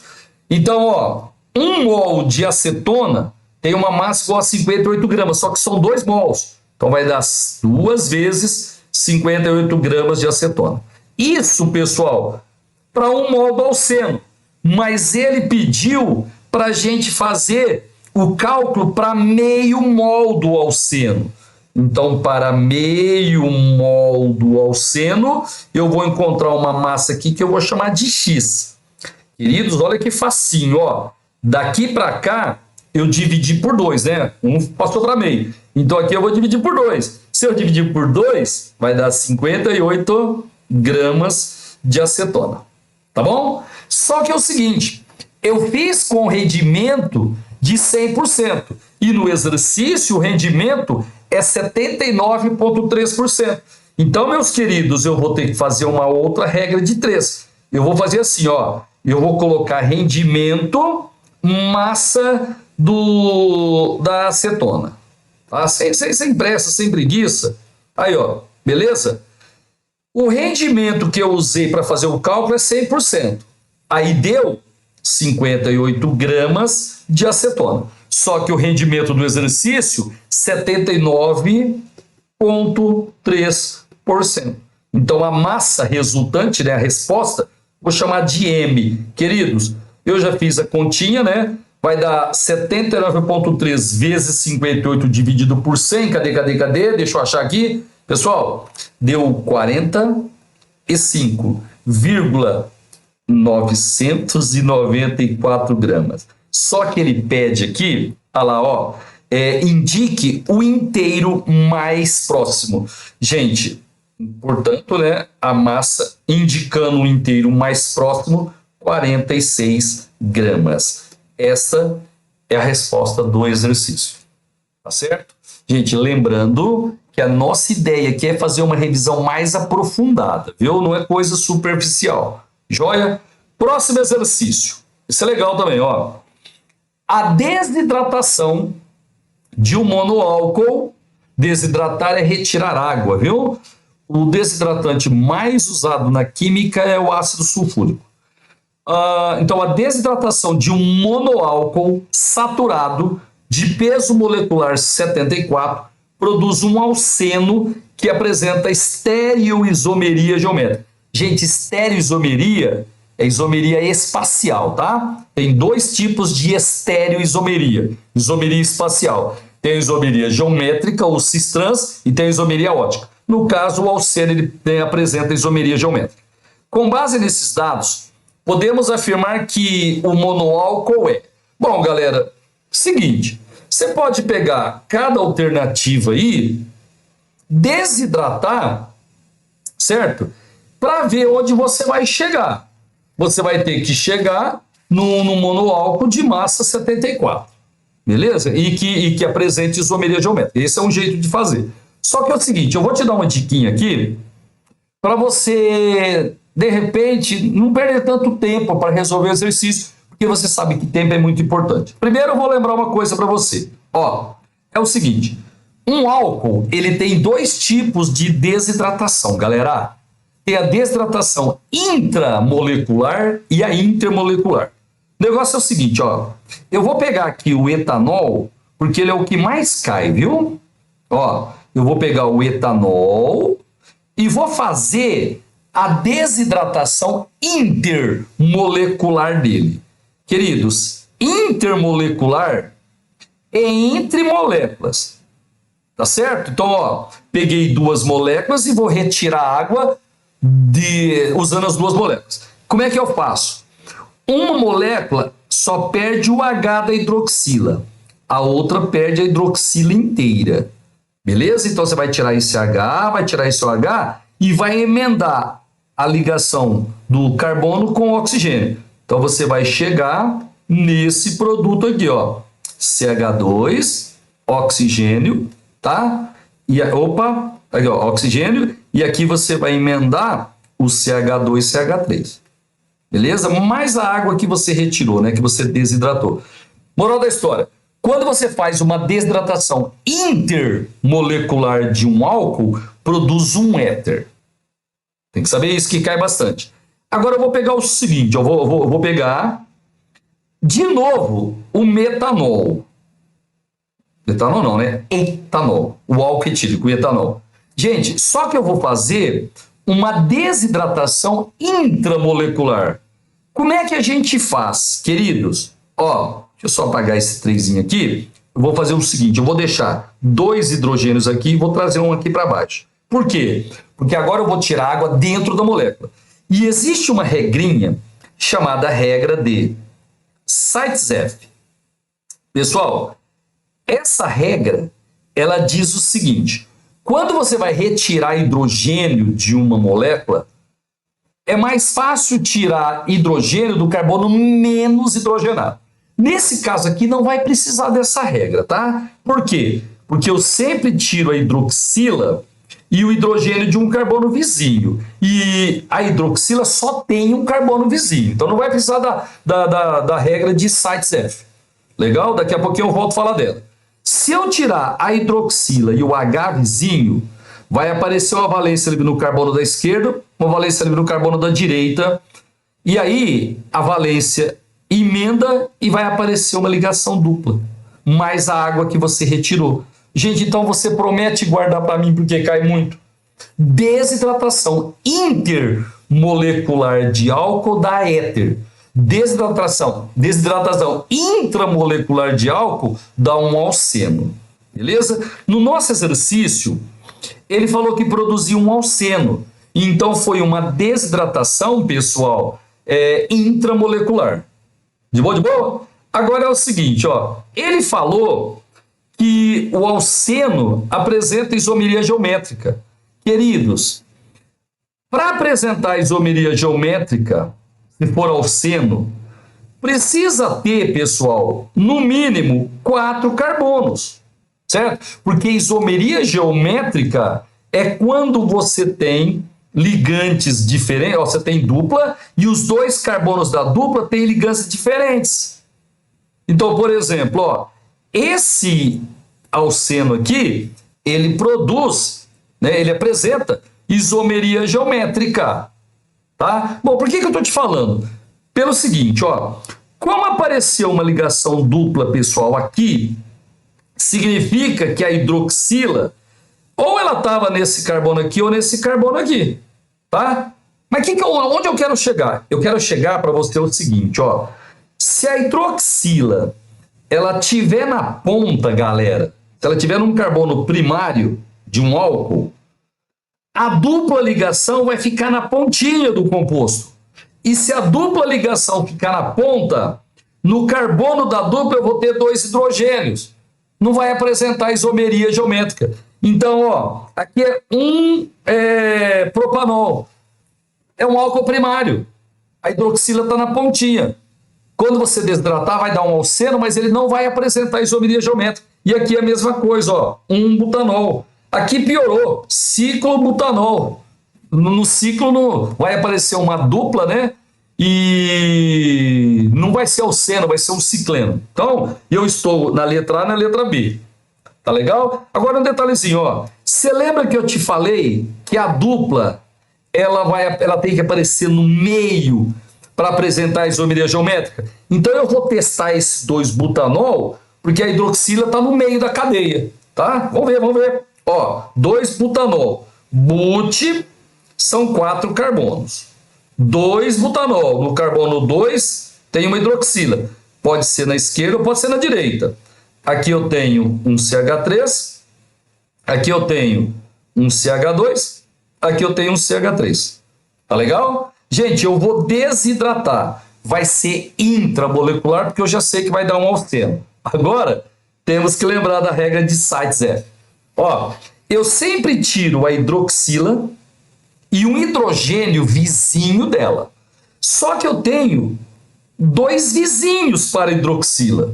Então, ó, 1 mol de acetona tem uma massa igual a 58 gramas, só que são 2 mols. Então vai dar 2 vezes 58 gramas de acetona. Isso, pessoal, para 1 mol do alceno. Mas ele pediu para a gente fazer o cálculo para meio mol do alceno. Então, para meio mol do alceno, eu vou encontrar uma massa aqui que eu vou chamar de X. Queridos, olha que facinho, ó. Daqui para cá, eu dividi por 2, né? Um passou para meio. Então, aqui eu vou dividir por 2. Se eu dividir por 2, vai dar 58 gramas de acetona. Tá bom? Só que é o seguinte, eu fiz com rendimento de 100%. E no exercício, o rendimento é 79,3%. Então, meus queridos, eu vou ter que fazer uma outra regra de 3. Eu vou fazer assim, ó. Eu vou colocar rendimento, massa da acetona. Tá? Sem pressa, sem preguiça. Aí, ó. Beleza? O rendimento que eu usei para fazer o cálculo é 100%. Aí deu 58 gramas de acetona. Só que o rendimento do exercício, 79,3%. Então, a massa resultante, né, a resposta, vou chamar de M. Queridos, eu já fiz a continha, né? Vai dar 79,3 vezes 58 dividido por 100. Cadê? Deixa eu achar aqui. Pessoal, deu 45,994 gramas. Só que ele pede aqui, olha lá, ó, indique o inteiro mais próximo. Gente, portanto, né, a massa indicando o inteiro mais próximo, 46 gramas. Essa é a resposta do exercício. Tá certo? Gente, lembrando que a nossa ideia aqui é fazer uma revisão mais aprofundada, viu? Não é coisa superficial. Joia? Próximo exercício. Isso é legal também, ó. A desidratação de um monoálcool. Desidratar é retirar água, viu? O desidratante mais usado na química é o ácido sulfúrico. Então, a desidratação de um monoálcool saturado de peso molecular 74 produz um alceno que apresenta estereoisomeria geométrica. Gente, estereoisomeria é isomeria espacial, tá? Tem 2 tipos de estereoisomeria. Isomeria espacial. Tem a isomeria geométrica, ou cis-trans, e tem a isomeria ótica. No caso, o alceno ele apresenta isomeria geométrica. Com base nesses dados, podemos afirmar que o monoálcool é... Bom, galera, seguinte, você pode pegar cada alternativa aí, desidratar, certo? Para ver onde você vai chegar. Você vai ter que chegar no monoálcool de massa 74, beleza? E que apresente isomeria geométrica. Esse é um jeito de fazer. Só que é o seguinte, eu vou te dar uma diquinha aqui para você, de repente, não perder tanto tempo para resolver o exercício, porque você sabe que tempo é muito importante. Primeiro eu vou lembrar uma coisa para você. Ó, é o seguinte, um álcool, ele tem 2 tipos de desidratação, galera. Tem a desidratação intramolecular e a intermolecular. O negócio é o seguinte, ó, eu vou pegar aqui o etanol, porque ele é o que mais cai, viu? Ó, eu vou pegar o etanol e vou fazer a desidratação intermolecular dele. Queridos, intermolecular é entre moléculas, tá certo? Então, ó, peguei 2 moléculas e vou retirar a água usando as 2 moléculas. Como é que eu faço? Uma molécula só perde o H da hidroxila, a outra perde a hidroxila inteira. Beleza? Então você vai tirar esse H, vai tirar esse OH e vai emendar a ligação do carbono com o oxigênio. Então você vai chegar nesse produto aqui, ó. CH2, oxigênio, tá? E opa, aqui, ó, oxigênio, e aqui você vai emendar o CH2 e CH3. Beleza? Mais a água que você retirou, né, que você desidratou. Moral da história: quando você faz uma desidratação intermolecular de um álcool, produz um éter. Tem que saber isso, que cai bastante. Agora eu vou pegar o seguinte, eu vou pegar de novo o metanol. Etanol não, né? Etanol. O álcool etílico, o etanol. Gente, só que eu vou fazer uma desidratação intramolecular. Como é que a gente faz, queridos? Ó, deixa eu só apagar esse trezinho aqui. Eu vou fazer o seguinte, eu vou deixar 2 hidrogênios aqui e vou trazer um aqui para baixo. Por quê? Porque agora eu vou tirar água dentro da molécula. E existe uma regrinha chamada regra de Zaitsev. Pessoal, essa regra, ela diz o seguinte: quando você vai retirar hidrogênio de uma molécula, é mais fácil tirar hidrogênio do carbono menos hidrogenado. Nesse caso aqui não vai precisar dessa regra, tá? Por quê? Porque eu sempre tiro a hidroxila e o hidrogênio de um carbono vizinho. E a hidroxila só tem um carbono vizinho. Então não vai precisar da regra de Zaitsev. Legal? Daqui a pouquinho eu volto a falar dela. Se eu tirar a hidroxila e o H vizinho, vai aparecer uma valência livre no carbono da esquerda, uma valência livre no carbono da direita, e aí a valência emenda e vai aparecer uma ligação dupla, mais a água que você retirou. Gente, então você promete guardar para mim porque cai muito? Desidratação intermolecular de álcool dá éter. Desidratação intramolecular de álcool dá um alceno. Beleza? No nosso exercício, ele falou que produzia um alceno. Então foi uma desidratação, pessoal, intramolecular. De boa, de boa? Agora é o seguinte, ó. Ele falou que o alceno apresenta isomeria geométrica. Queridos, para apresentar isomeria geométrica, se for alceno, precisa ter, pessoal, no mínimo 4 carbonos, certo? Porque isomeria geométrica é quando você tem ligantes diferentes, ó, você tem dupla e os 2 carbonos da dupla têm ligantes diferentes. Então, por exemplo, ó, esse alceno aqui, ele produz, né, ele apresenta isomeria geométrica. Tá? Bom, por que eu estou te falando? Pelo seguinte, ó, como apareceu uma ligação dupla, pessoal, aqui, significa que a hidroxila, ou ela estava nesse carbono aqui ou nesse carbono aqui, tá? Mas onde eu quero chegar? Eu quero chegar para você o seguinte, ó, se a hidroxila, ela tiver na ponta, galera, se ela tiver num carbono primário de um álcool, a dupla ligação vai ficar na pontinha do composto. E se a dupla ligação ficar na ponta, no carbono da dupla eu vou ter 2 hidrogênios. Não vai apresentar isomeria geométrica. Então, ó, aqui é um propanol. É um álcool primário. A hidroxila está na pontinha. Quando você desidratar, vai dar um alceno, mas ele não vai apresentar isomeria geométrica. E aqui é a mesma coisa, ó, um butanol. Aqui piorou, ciclobutanol. No ciclo vai aparecer uma dupla, né? E não vai ser alceno, vai ser um cicleno. Então, eu estou na letra A e na letra B. Tá legal? Agora um detalhezinho, ó. Você lembra que eu te falei que a dupla, ela tem que aparecer no meio para apresentar a isomeria geométrica? Então, eu vou testar esses 2 butanol, porque a hidroxila está no meio da cadeia, tá? Vamos ver, vamos ver. Ó, 2 butanol. But são 4 carbonos. 2 butanol. No carbono 2 tem uma hidroxila. Pode ser na esquerda ou pode ser na direita. Aqui eu tenho um CH3. Aqui eu tenho um CH2. Aqui eu tenho um CH3. Tá legal? Gente, eu vou desidratar. Vai ser intramolecular, porque eu já sei que vai dar um alceno. Agora, temos que lembrar da regra de Zaitsev. Ó, eu sempre tiro a hidroxila e um hidrogênio vizinho dela. Só que eu tenho 2 vizinhos para a hidroxila.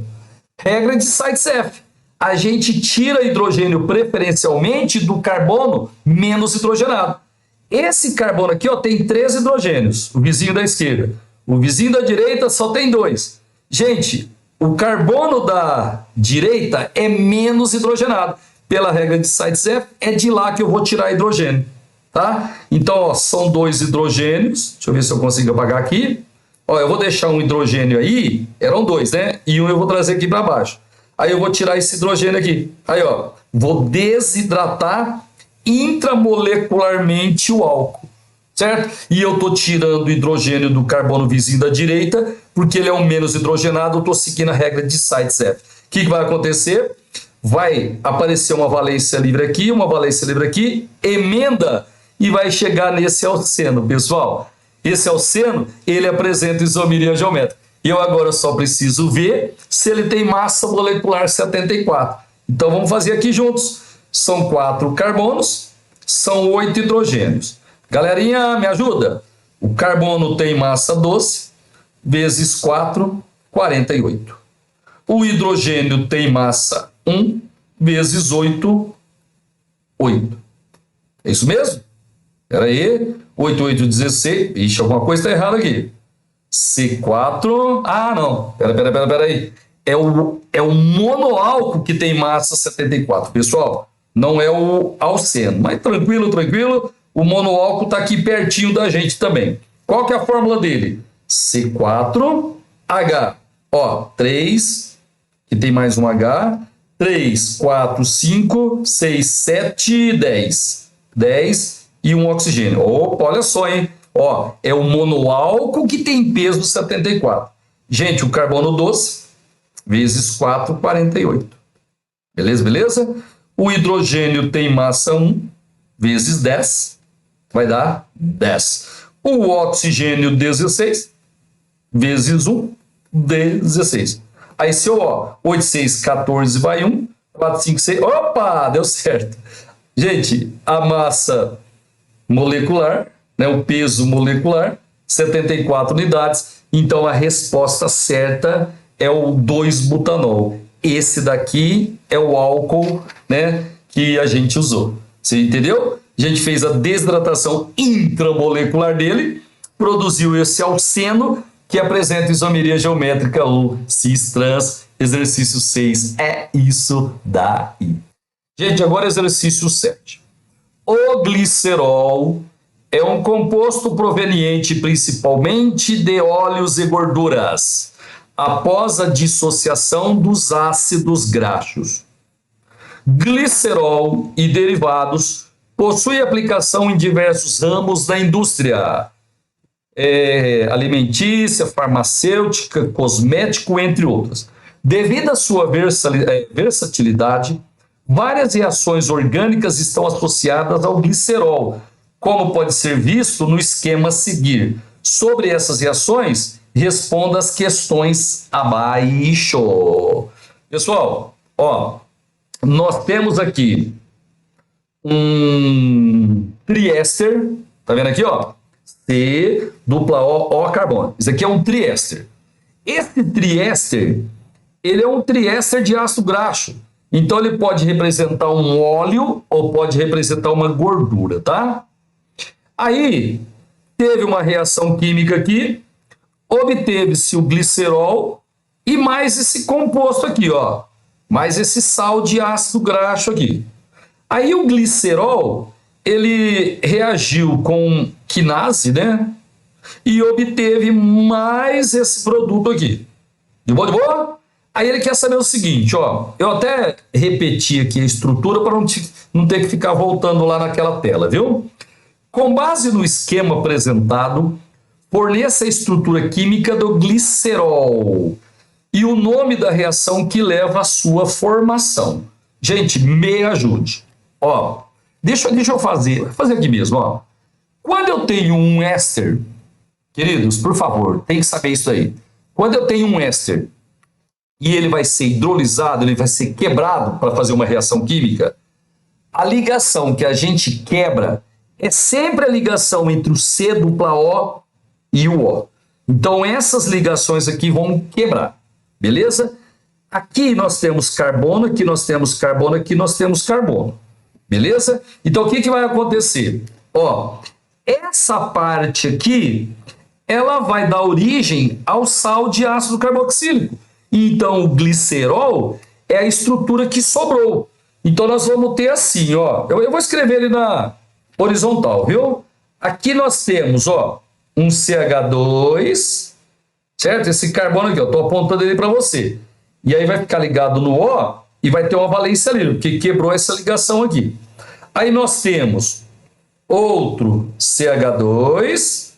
Regra de Zaitsev. A gente tira hidrogênio preferencialmente do carbono menos hidrogenado. Esse carbono aqui, ó, tem 3 hidrogênios, o vizinho da esquerda. O vizinho da direita só tem 2. Gente, o carbono da direita é menos hidrogenado. Pela regra de Zaitsev, é de lá que eu vou tirar hidrogênio, tá? Então, ó, são 2 hidrogênios. Deixa eu ver se eu consigo apagar aqui. Ó, eu vou deixar um hidrogênio aí, eram 2, né? E um eu vou trazer aqui para baixo. Aí eu vou tirar esse hidrogênio aqui. Aí, ó, vou desidratar intramolecularmente o álcool, certo? E eu tô tirando o hidrogênio do carbono vizinho da direita, porque ele é o menos hidrogenado, eu tô seguindo a regra de Sides-F. O que vai acontecer? Vai aparecer uma valência livre aqui, uma valência livre aqui, emenda e vai chegar nesse alceno, pessoal. Esse alceno, ele apresenta isomeria geométrica. E eu agora só preciso ver se ele tem massa molecular 74. Então vamos fazer aqui juntos. São 4 carbonos, são 8 hidrogênios. Galerinha, me ajuda? O carbono tem massa 12, vezes 4, 48. O hidrogênio tem massa 1, vezes 8, 8. É isso mesmo? Espera aí. 8, 8, 16. Ixi, alguma coisa está errada aqui. C4. Ah, não. Espera aí. É o monoálcool que tem massa 74, pessoal. Não é o alceno. Mas tranquilo, tranquilo. O monoálcool está aqui pertinho da gente também. Qual que é a fórmula dele? C4H. Ó, 3, que tem mais um H. 3, 4, 5, 6, 7, 10. 10 e um oxigênio. Opa, olha só, hein? Ó, é o monoálcool que tem peso 74. Gente, o carbono doce, vezes 4, 48. Beleza, beleza? O hidrogênio tem massa 1, vezes 10, vai dar 10. O oxigênio, 16, vezes 1, 16. Aí, se eu, ó, 8, 6, 14, vai 1, 4, 5, 6, opa, deu certo. Gente, a massa molecular, né, o peso molecular, 74 unidades. Então, a resposta certa é o 2-butanol. Esse daqui é o álcool, né, que a gente usou. Você entendeu? A gente fez a desidratação intramolecular dele, produziu esse alceno, que apresenta isomeria geométrica ou cis-trans. Exercício 6 é isso daí. Gente, agora exercício 7. O glicerol é um composto proveniente principalmente de óleos e gorduras, após a dissociação dos ácidos graxos. Glicerol e derivados possuem aplicação em diversos ramos da indústria alimentícia, farmacêutica, cosmético, entre outras. Devido à sua versatilidade, várias reações orgânicas estão associadas ao glicerol, como pode ser visto no esquema a seguir. Sobre essas reações, responda as questões abaixo. Pessoal, ó, nós temos aqui um triéster, tá vendo aqui, ó? C, dupla O, O carbono. Isso aqui é um triéster. Esse triéster, ele é um triéster de ácido graxo. Então, ele pode representar um óleo ou pode representar uma gordura, tá? Aí, teve uma reação química aqui, obteve-se o glicerol e mais esse composto aqui, ó. Mais esse sal de ácido graxo aqui. Aí, o glicerol, ele reagiu com quinase, né? E obteve mais esse produto aqui. De boa, de boa? Aí ele quer saber o seguinte, ó. Eu até repeti aqui a estrutura para não ter que ficar voltando lá naquela tela, viu? Com base no esquema apresentado, forneça a estrutura química do glicerol e o nome da reação que leva à sua formação. Gente, me ajude. Ó, deixa eu fazer aqui mesmo, ó. Quando eu tenho um éster, queridos, por favor, tem que saber isso aí. Quando eu tenho um éster e ele vai ser hidrolisado, ele vai ser quebrado para fazer uma reação química, a ligação que a gente quebra é sempre a ligação entre o C dupla O e o O. Então, essas ligações aqui vão quebrar, beleza? Aqui nós temos carbono, aqui nós temos carbono, aqui nós temos carbono, beleza? Então, o que vai acontecer? Ó, essa parte aqui, ela vai dar origem ao sal de ácido carboxílico. Então, o glicerol é a estrutura que sobrou. Então, nós vamos ter assim, ó. Eu vou escrever ele na horizontal, viu? Aqui nós temos, ó, um CH2, certo? Esse carbono aqui, ó, estou apontando ele para você. E aí vai ficar ligado no O e vai ter uma valência livre, porque quebrou essa ligação aqui. Aí nós temos outro CH2,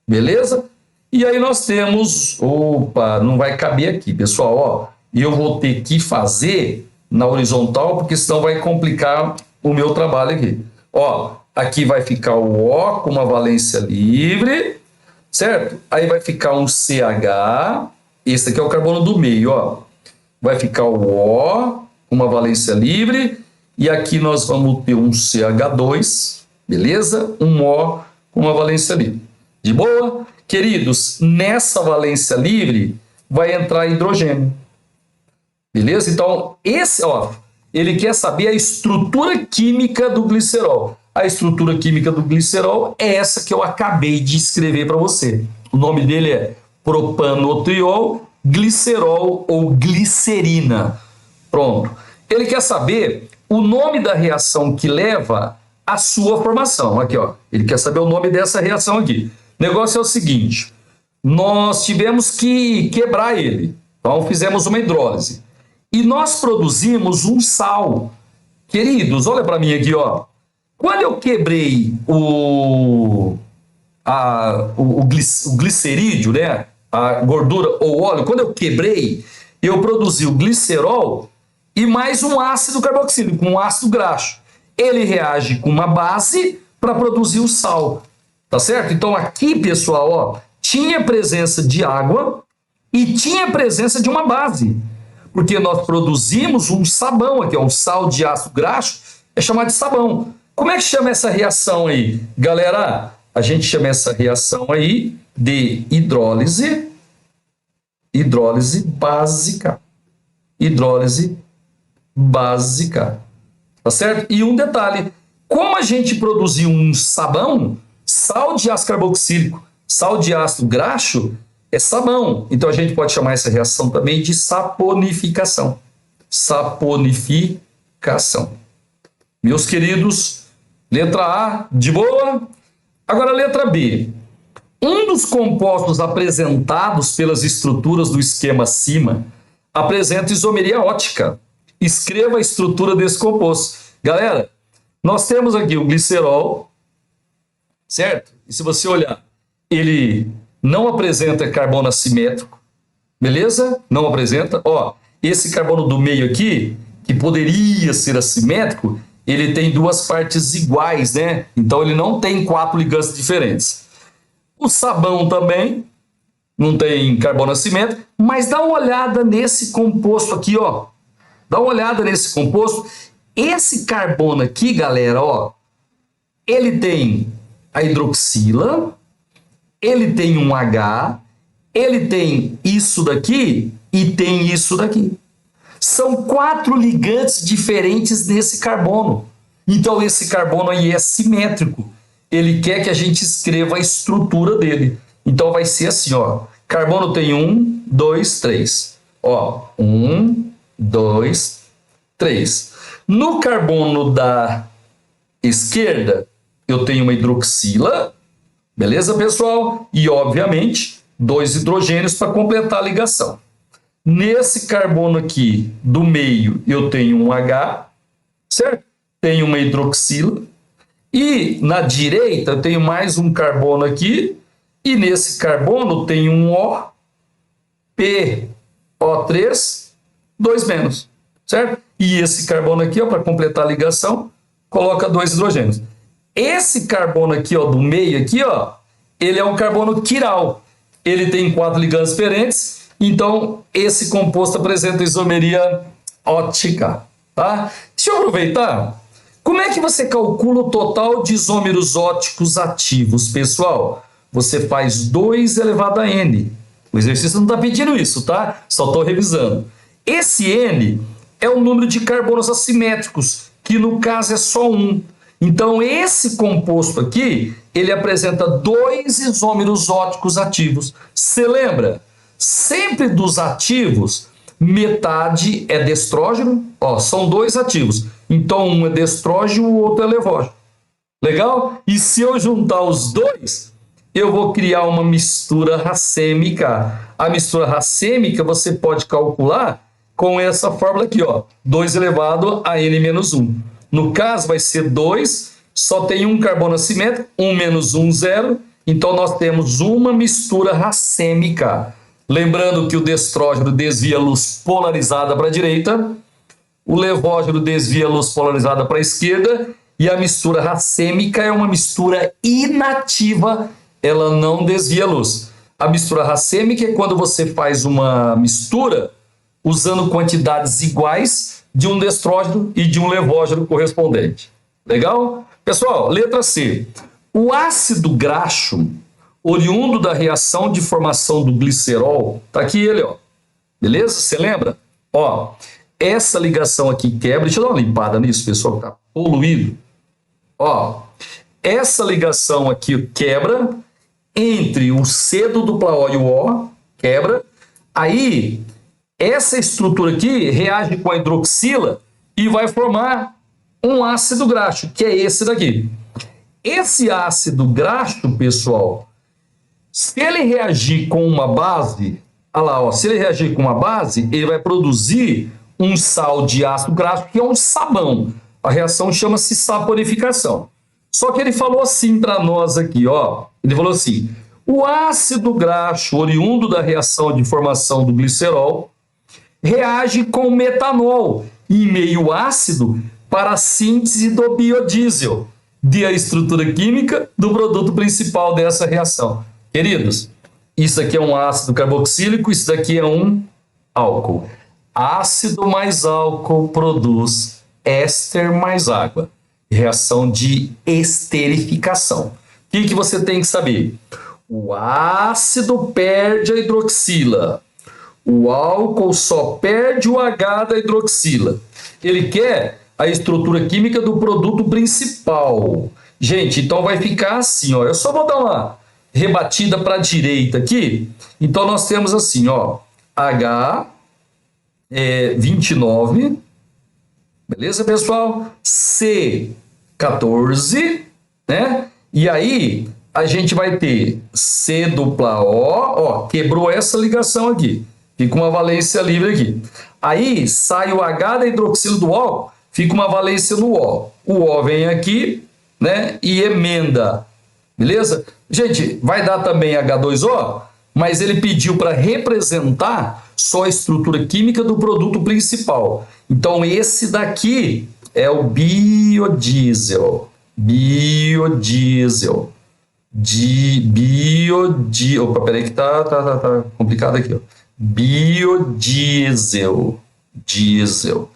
beleza? E aí nós temos, opa, não vai caber aqui, pessoal, ó. E eu vou ter que fazer na horizontal, porque senão vai complicar o meu trabalho aqui. Ó, aqui vai ficar o O com uma valência livre, certo? Aí vai ficar um CH, esse aqui é o carbono do meio, ó. Vai ficar o O com uma valência livre, e aqui nós vamos ter um CH2, beleza? Um O com uma valência livre. De boa? Queridos, nessa valência livre vai entrar hidrogênio. Beleza? Então, esse, ó, ele quer saber a estrutura química do glicerol. A estrutura química do glicerol é essa que eu acabei de escrever para você. O nome dele é propanotriol, glicerol ou glicerina. Pronto. Ele quer saber o nome da reação que leva à sua formação. Aqui, ó. Ele quer saber o nome dessa reação aqui. O negócio é o seguinte. Nós tivemos que quebrar ele. Então, fizemos uma hidrólise. E nós produzimos um sal. Queridos, olha para mim aqui, ó. Quando eu quebrei o glicerídeo, né? A gordura ou óleo, quando eu quebrei, eu produzi o glicerol e mais um ácido carboxílico, um ácido graxo. Ele reage com uma base para produzir o sal, tá certo? Então aqui, pessoal, ó, tinha presença de água e tinha presença de uma base, porque nós produzimos um sabão aqui, ó, um sal de ácido graxo, é chamado de sabão. Como é que chama essa reação aí? Galera, a gente chama essa reação aí de hidrólise básica. Hidrólise básica. Tá certo? E um detalhe, como a gente produziu um sabão, sal de ácido carboxílico, sal de ácido graxo, é sabão. Então a gente pode chamar essa reação também de saponificação. Saponificação. Meus queridos, letra A, de boa? Agora, letra B. Um dos compostos apresentados pelas estruturas do esquema acima apresenta isomeria ótica. Escreva a estrutura desse composto. Galera, nós temos aqui o glicerol, certo? E se você olhar, ele não apresenta carbono assimétrico, beleza? Não apresenta. Ó, esse carbono do meio aqui, que poderia ser assimétrico, ele tem duas partes iguais, né? Então ele não tem 4 ligantes diferentes. O sabão também não tem carbono assimétrico, mas dá uma olhada nesse composto aqui, ó. Dá uma olhada nesse composto. Esse carbono aqui, galera, ó, ele tem a hidroxila, ele tem um H, ele tem isso daqui e tem isso daqui. São 4 ligantes diferentes nesse carbono. Então esse carbono aí é simétrico. Ele quer que a gente escreva a estrutura dele. Então vai ser assim, ó. Carbono tem 1, 2, 3. Ó, 1, 2, 3. No carbono da esquerda, eu tenho uma hidroxila. Beleza, pessoal? E, obviamente, 2 hidrogênios para completar a ligação. Nesse carbono aqui do meio, eu tenho um H, certo? Tenho uma hidroxila. E na direita, eu tenho mais um carbono aqui. E nesse carbono tem um O, P, O3, 2 menos, certo? E esse carbono aqui, para completar a ligação, coloca 2 hidrogênios. Esse carbono aqui, ó, do meio aqui, ó, ele é um carbono quiral. Ele tem 4 ligantes diferentes, então esse composto apresenta isomeria ótica, tá? Deixa eu aproveitar. Como é que você calcula o total de isômeros óticos ativos, pessoal? Você faz 2 elevado a N. O exercício não está pedindo isso, tá? Só estou revisando. Esse N é o número de carbonos assimétricos, que no caso é só 1. Então, esse composto aqui, ele apresenta 2 isômeros óticos ativos. Você lembra? Sempre dos ativos, metade é destrógeno. Ó, são 2 ativos. Então, um é destrógeno, o outro é levógeno. Legal? E se eu juntar os 2, eu vou criar uma mistura racêmica. A mistura racêmica, você pode calcular com essa fórmula aqui, ó, 2 elevado a N menos 1. No caso, vai ser 2, só tem um carbono assimétrico, 1 menos 1, 0. Então, nós temos uma mistura racêmica. Lembrando que o destrógeno desvia a luz polarizada para a direita, o levógeno desvia a luz polarizada para a esquerda, e a mistura racêmica é uma mistura inativa, ela não desvia a luz. A mistura racêmica é quando você faz uma mistura usando quantidades iguais de um destrógeno e de um levógeno correspondente. Legal? Pessoal, letra C. O ácido graxo, oriundo da reação de formação do glicerol, tá aqui ele, ó. Beleza? Você lembra? Ó, essa ligação aqui quebra. Deixa eu dar uma limpada nisso, pessoal, que tá poluído. Ó, essa ligação aqui quebra entre o C do dupla O e o O, quebra. Aí, essa estrutura aqui reage com a hidroxila e vai formar um ácido graxo, que é esse daqui. Esse ácido graxo, pessoal, se ele reagir com uma base, olha lá, ó, se ele reagir com uma base, ele vai produzir um sal de ácido graxo, que é um sabão. A reação chama-se saponificação. Só que ele falou assim para nós aqui, ó. Ele falou assim: o ácido graxo oriundo da reação de formação do glicerol reage com metanol em meio ácido para a síntese do biodiesel, de a estrutura química do produto principal dessa reação. Queridos, isso aqui é um ácido carboxílico, isso daqui é um álcool. Ácido mais álcool produz éster mais água. Reação de esterificação. O que você tem que saber? O ácido perde a hidroxila. O álcool só perde o H da hidroxila. Ele quer a estrutura química do produto principal. Gente, então vai ficar assim, ó. Eu só vou dar uma rebatida para a direita aqui. Então nós temos assim, ó, H 29, beleza, pessoal? C 14, né? E aí a gente vai ter C dupla O, ó, quebrou essa ligação aqui. Fica uma valência livre aqui. Aí sai o H da hidroxila do O, fica uma valência no O. O O vem aqui, né, e emenda. Beleza? Gente, vai dar também H2O, mas ele pediu para representar só a estrutura química do produto principal. Então, esse daqui é o biodiesel. Biodiesel. Opa, peraí que tá complicado aqui, ó. Biodiesel. Diesel.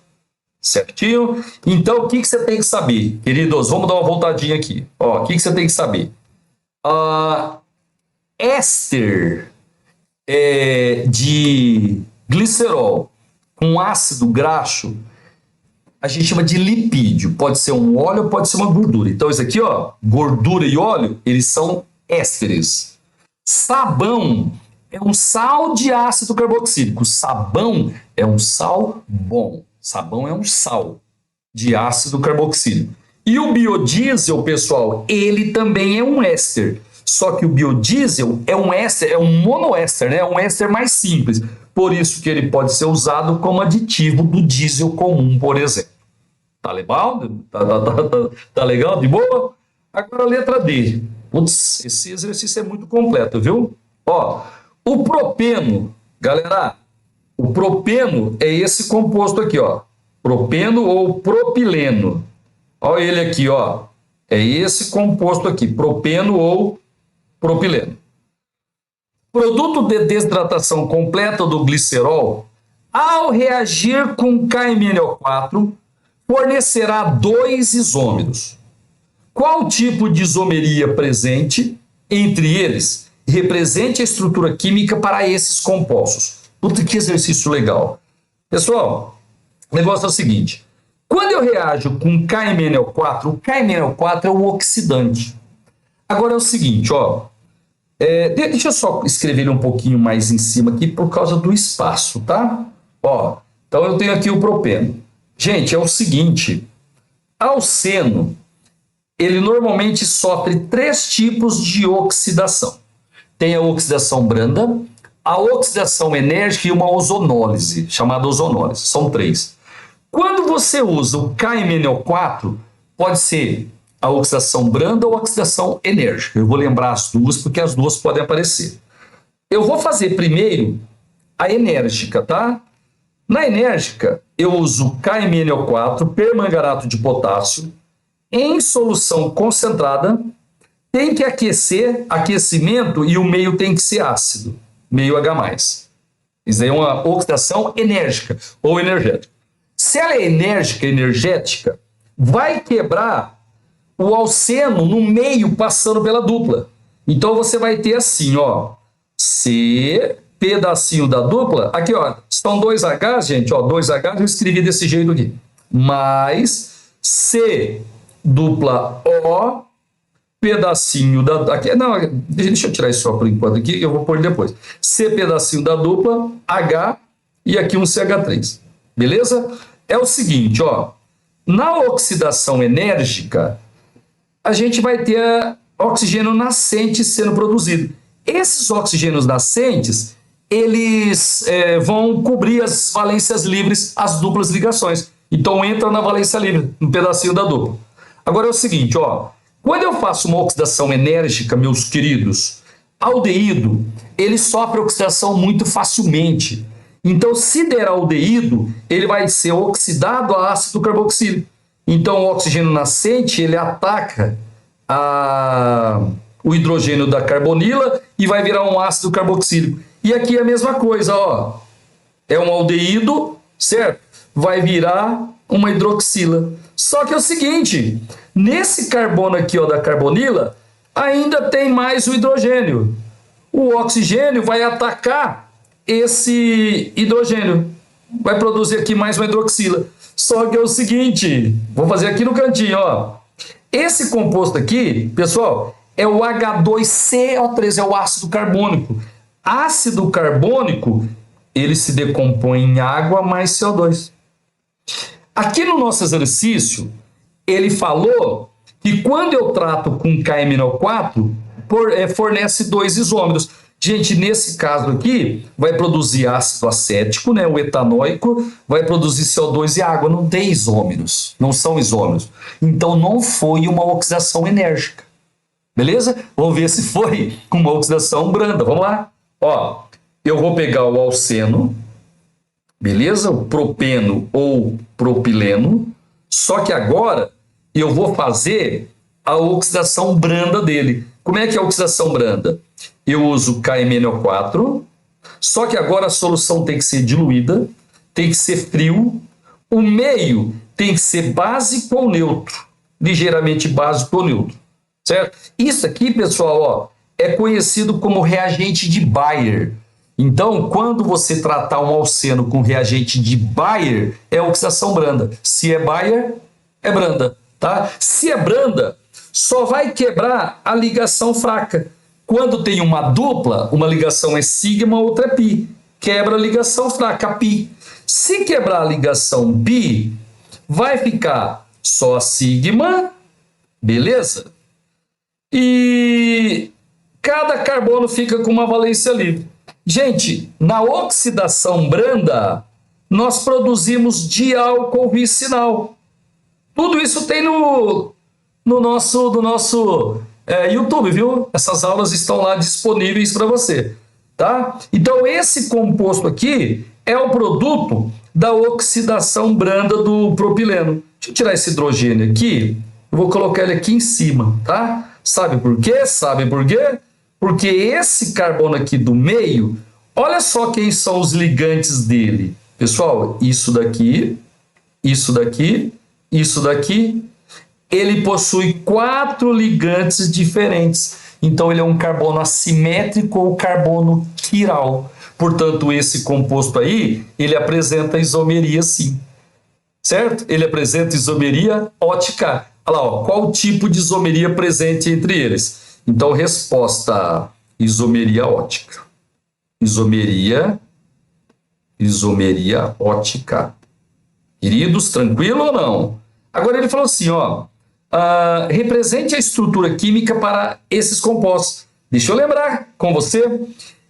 Certinho? Então, o que você tem que saber? Queridos, vamos dar uma voltadinha aqui. Ó, o que você tem que saber? Éster de glicerol com ácido graxo, a gente chama de lipídio. Pode ser um óleo, pode ser uma gordura. Então, isso aqui, ó, gordura e óleo, eles são ésteres. Sabão é um sal de ácido carboxílico. Sabão é um sal bom. Sabão é um sal de ácido carboxílico. E o biodiesel, pessoal, ele também é um éster. Só que o biodiesel é um éster, é um monoéster, né? É um éster mais simples. Por isso que ele pode ser usado como aditivo do diesel comum, por exemplo. Tá legal? Tá legal? De boa? Agora a letra D. Putz, esse exercício é muito completo, viu? Ó, o propeno, galera, o propeno é esse composto aqui, ó. Propeno ou propileno. Olha ele aqui, ó. É esse composto aqui, propeno ou propileno. Produto de desidratação completa do glicerol, ao reagir com KMnO4, fornecerá 2 isômeros. Qual tipo de isomeria presente entre eles represente a estrutura química para esses compostos? Puta, que exercício legal. Pessoal, o negócio é o seguinte. Quando eu reajo com KMnO4, o KMnO4 é o oxidante. Agora é o seguinte, ó. Deixa eu só escrever ele um pouquinho mais em cima aqui por causa do espaço, tá? Ó, então eu tenho aqui o propeno. Gente, é o seguinte. Alceno, ele normalmente sofre 3 tipos de oxidação. Tem a oxidação branda, a oxidação enérgica e uma ozonólise, chamada ozonólise. São 3. Quando você usa o KMnO4, pode ser a oxidação branda ou a oxidação enérgica. Eu vou lembrar as duas, porque as duas podem aparecer. Eu vou fazer primeiro a enérgica, tá? Na enérgica, eu uso KMnO4, permanganato de potássio, em solução concentrada. Tem que aquecer, aquecimento, e o meio tem que ser ácido, meio H+. Isso aí é uma oxidação enérgica ou energética. Se ela é enérgica, energética, vai quebrar o alceno no meio passando pela dupla. Então você vai ter assim, ó, C, pedacinho da dupla, aqui ó, são 2 H, gente, ó, 2 H, eu escrevi desse jeito aqui, mais C, dupla O, pedacinho da... Aqui, não, deixa eu tirar isso só por enquanto aqui, eu vou pôr depois. C, pedacinho da dupla, H, e aqui um CH3, beleza? É o seguinte, ó, na oxidação enérgica, a gente vai ter oxigênio nascente sendo produzido. Esses oxigênios nascentes, eles vão cobrir as valências livres, as duplas ligações. Então entra na valência livre, um pedacinho da dupla. Agora é o seguinte, ó, quando eu faço uma oxidação enérgica, meus queridos, aldeído, ele sofre oxidação muito facilmente. Então, se der aldeído, ele vai ser oxidado a ácido carboxílico. Então, o oxigênio nascente, ele ataca o hidrogênio da carbonila e vai virar um ácido carboxílico. E aqui é a mesma coisa, ó. É um aldeído, certo? Vai virar uma hidroxila. Só que é o seguinte, nesse carbono aqui, ó, da carbonila, ainda tem mais o hidrogênio. O oxigênio vai atacar esse hidrogênio. Vai produzir aqui mais uma hidroxila. Só que é o seguinte, vou fazer aqui no cantinho, ó. Esse composto aqui, pessoal, é o H2CO3, é o ácido carbônico. Ácido carbônico, ele se decompõe em água mais CO2. Aqui no nosso exercício, ele falou que quando eu trato com KMnO4, fornece 2 isômeros. Gente, nesse caso aqui, vai produzir ácido acético, né, o etanóico, vai produzir CO2 e água, não tem isômeros, não são isômeros. Então, não foi uma oxidação enérgica, beleza? Vamos ver se foi uma oxidação branda, vamos lá. Ó, eu vou pegar o alceno, beleza? O propeno ou propileno, só que agora eu vou fazer a oxidação branda dele. Como é que é a oxidação branda? Eu uso KMnO4, só que agora a solução tem que ser diluída, tem que ser frio, o meio tem que ser básico ou neutro, ligeiramente básico ou neutro, certo? Isso aqui, pessoal, ó, é conhecido como reagente de Bayer. Então, quando você tratar um alceno com reagente de Bayer, é oxidação branda. Se é Bayer, é branda, tá? Se é branda, só vai quebrar a ligação fraca. Quando tem uma dupla, uma ligação é sigma, outra é pi. Quebra a ligação fraca, pi. Se quebrar a ligação pi, vai ficar só sigma, beleza? E cada carbono fica com uma valência livre. Gente, na oxidação branda, nós produzimos diálcool vicinal. Tudo isso tem no nosso YouTube, viu? Essas aulas estão lá disponíveis para você, tá? Então, esse composto aqui é o produto da oxidação branda do propileno. Deixa eu tirar esse hidrogênio aqui, eu vou colocar ele aqui em cima, tá? Sabe por quê? Sabe por quê? Porque esse carbono aqui do meio, olha só quem são os ligantes dele. Pessoal, isso daqui, isso daqui, isso daqui, ele possui 4 ligantes diferentes. Então, ele é um carbono assimétrico ou carbono quiral. Portanto, esse composto aí, ele apresenta isomeria sim. Certo? Ele apresenta isomeria ótica. Olha lá, ó, qual o tipo de isomeria presente entre eles? Então, resposta, isomeria ótica. Isomeria ótica. Queridos, tranquilo ou não? Agora ele falou assim, ó, represente a estrutura química para esses compostos. Deixa eu lembrar com você.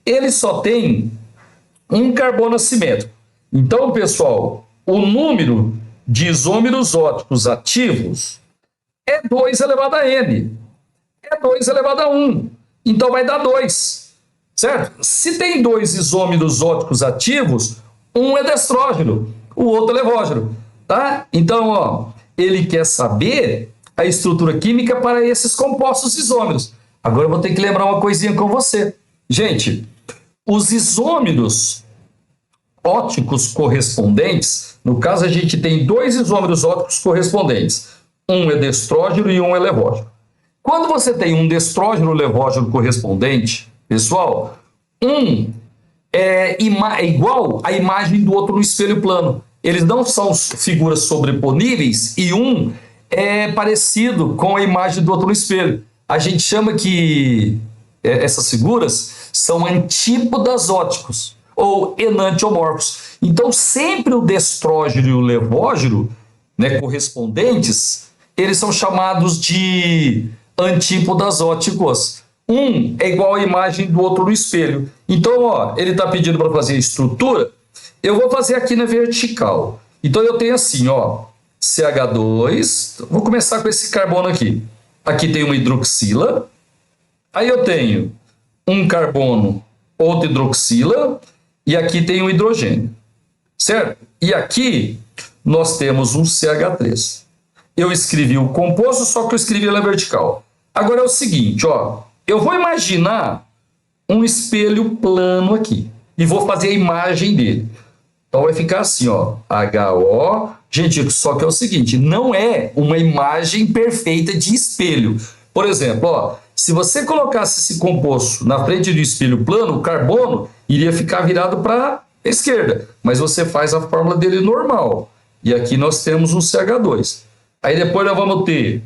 ele só tem um carbono assimétrico. Então, pessoal, o número de isômeros óticos ativos é 2 elevado a n. É 2 elevado a 1. Então, vai dar 2. Certo? Se tem 2 isômeros óticos ativos, um é destrógeno, o outro é levógeno. Tá? Então, ó, ele quer saber a estrutura química para esses compostos isômeros. Agora eu vou ter que lembrar uma coisinha com você. Gente, os isômeros óticos correspondentes, no caso a gente tem 2 isômeros óticos correspondentes. Um é destrógeno e um é levógeno. Quando você tem um destrógeno levógeno correspondente, pessoal, um é igual à imagem do outro no espelho plano. Eles não são figuras sobreponíveis e um é parecido com a imagem do outro no espelho. A gente chama que essas figuras são antípodas óticos ou enantiomorfos. Então, sempre o destrógeno e o levógeno, né, correspondentes, eles são chamados de antípodas óticos. Um é igual à imagem do outro no espelho. Então, ó, ele está pedindo para fazer a estrutura. Eu vou fazer aqui na vertical. Então, eu tenho assim, ó, CH2. Vou começar com esse carbono aqui. Aqui tem uma hidroxila. Aí eu tenho um carbono, outra hidroxila. E aqui tem um hidrogênio. Certo? E aqui nós temos um CH3. Eu escrevi o composto, só que eu escrevi na vertical. Agora é o seguinte, ó. Eu vou imaginar um espelho plano aqui. E vou fazer a imagem dele. Então vai ficar assim, ó. HO. Gente, só que é o seguinte, não é uma imagem perfeita de espelho. Por exemplo, ó, se você colocasse esse composto na frente do espelho plano, o carbono iria ficar virado para a esquerda. Mas você faz a fórmula dele normal. E aqui nós temos um CH2. Aí depois nós vamos ter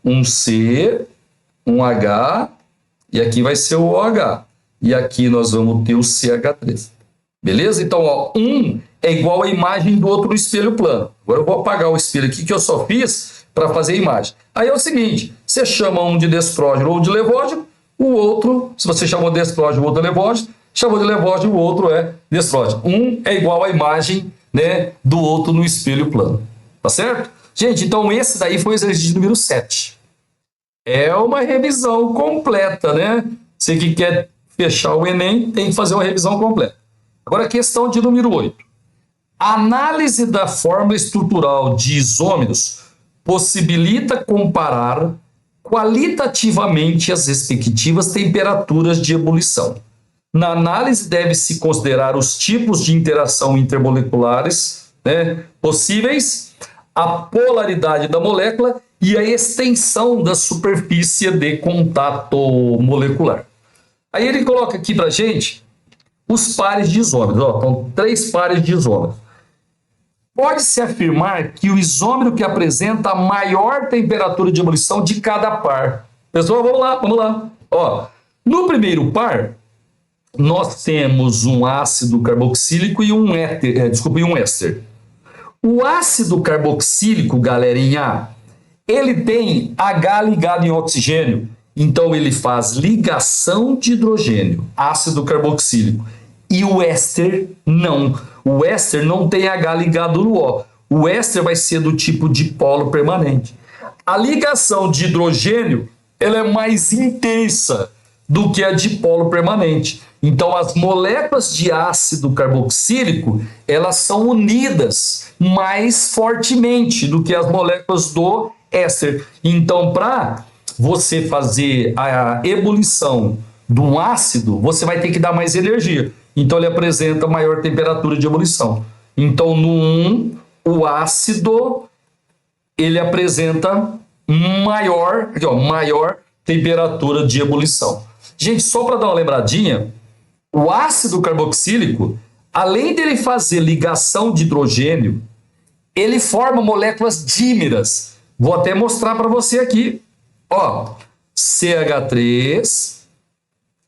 um C, um H, e aqui vai ser o OH. E aqui nós vamos ter o CH3. Beleza? Então, ó, um é igual à imagem do outro no espelho plano. Agora eu vou apagar o espelho aqui que eu só fiz para fazer a imagem. Aí é o seguinte, você chama um de destrógeno ou de levógeno, o outro, se você chamou de destrógeno, o outro é levógeno, chamou de levógeno, o outro é destrógeno. Um é igual à imagem, né, do outro no espelho plano. Tá certo? Gente, então esse daí foi o exercício número 7. É uma revisão completa, né? Você que quer fechar o Enem, tem que fazer uma revisão completa. Agora a questão de número 8. A análise da fórmula estrutural de isômeros possibilita comparar qualitativamente as respectivas temperaturas de ebulição. Na análise deve-se considerar os tipos de interação intermoleculares, né, possíveis, a polaridade da molécula e a extensão da superfície de contato molecular. Aí ele coloca aqui para a gente os pares de isômeros. Ó, são 3 pares de isômeros. Pode-se afirmar que o isômero que apresenta a maior temperatura de ebulição de cada par. Pessoal, vamos lá. Ó, no primeiro par, nós temos um ácido carboxílico e um éster. O ácido carboxílico, galerinha, ele tem H ligado em oxigênio. Então, ele faz ligação de hidrogênio, ácido carboxílico. E o éster não. O éster não tem H ligado no O. O éster vai ser do tipo dipolo permanente. A ligação de hidrogênio ela é mais intensa do que a dipolo permanente. Então, as moléculas de ácido carboxílico elas são unidas mais fortemente do que as moléculas do éster. Então, para você fazer a ebulição de um ácido, você vai ter que dar mais energia. Então, ele apresenta maior temperatura de ebulição. Então, no 1, o ácido, ele apresenta maior temperatura de ebulição. Gente, só para dar uma lembradinha, o ácido carboxílico, além dele fazer ligação de hidrogênio, ele forma moléculas dímeras. Vou até mostrar para você aqui. Ó, CH3,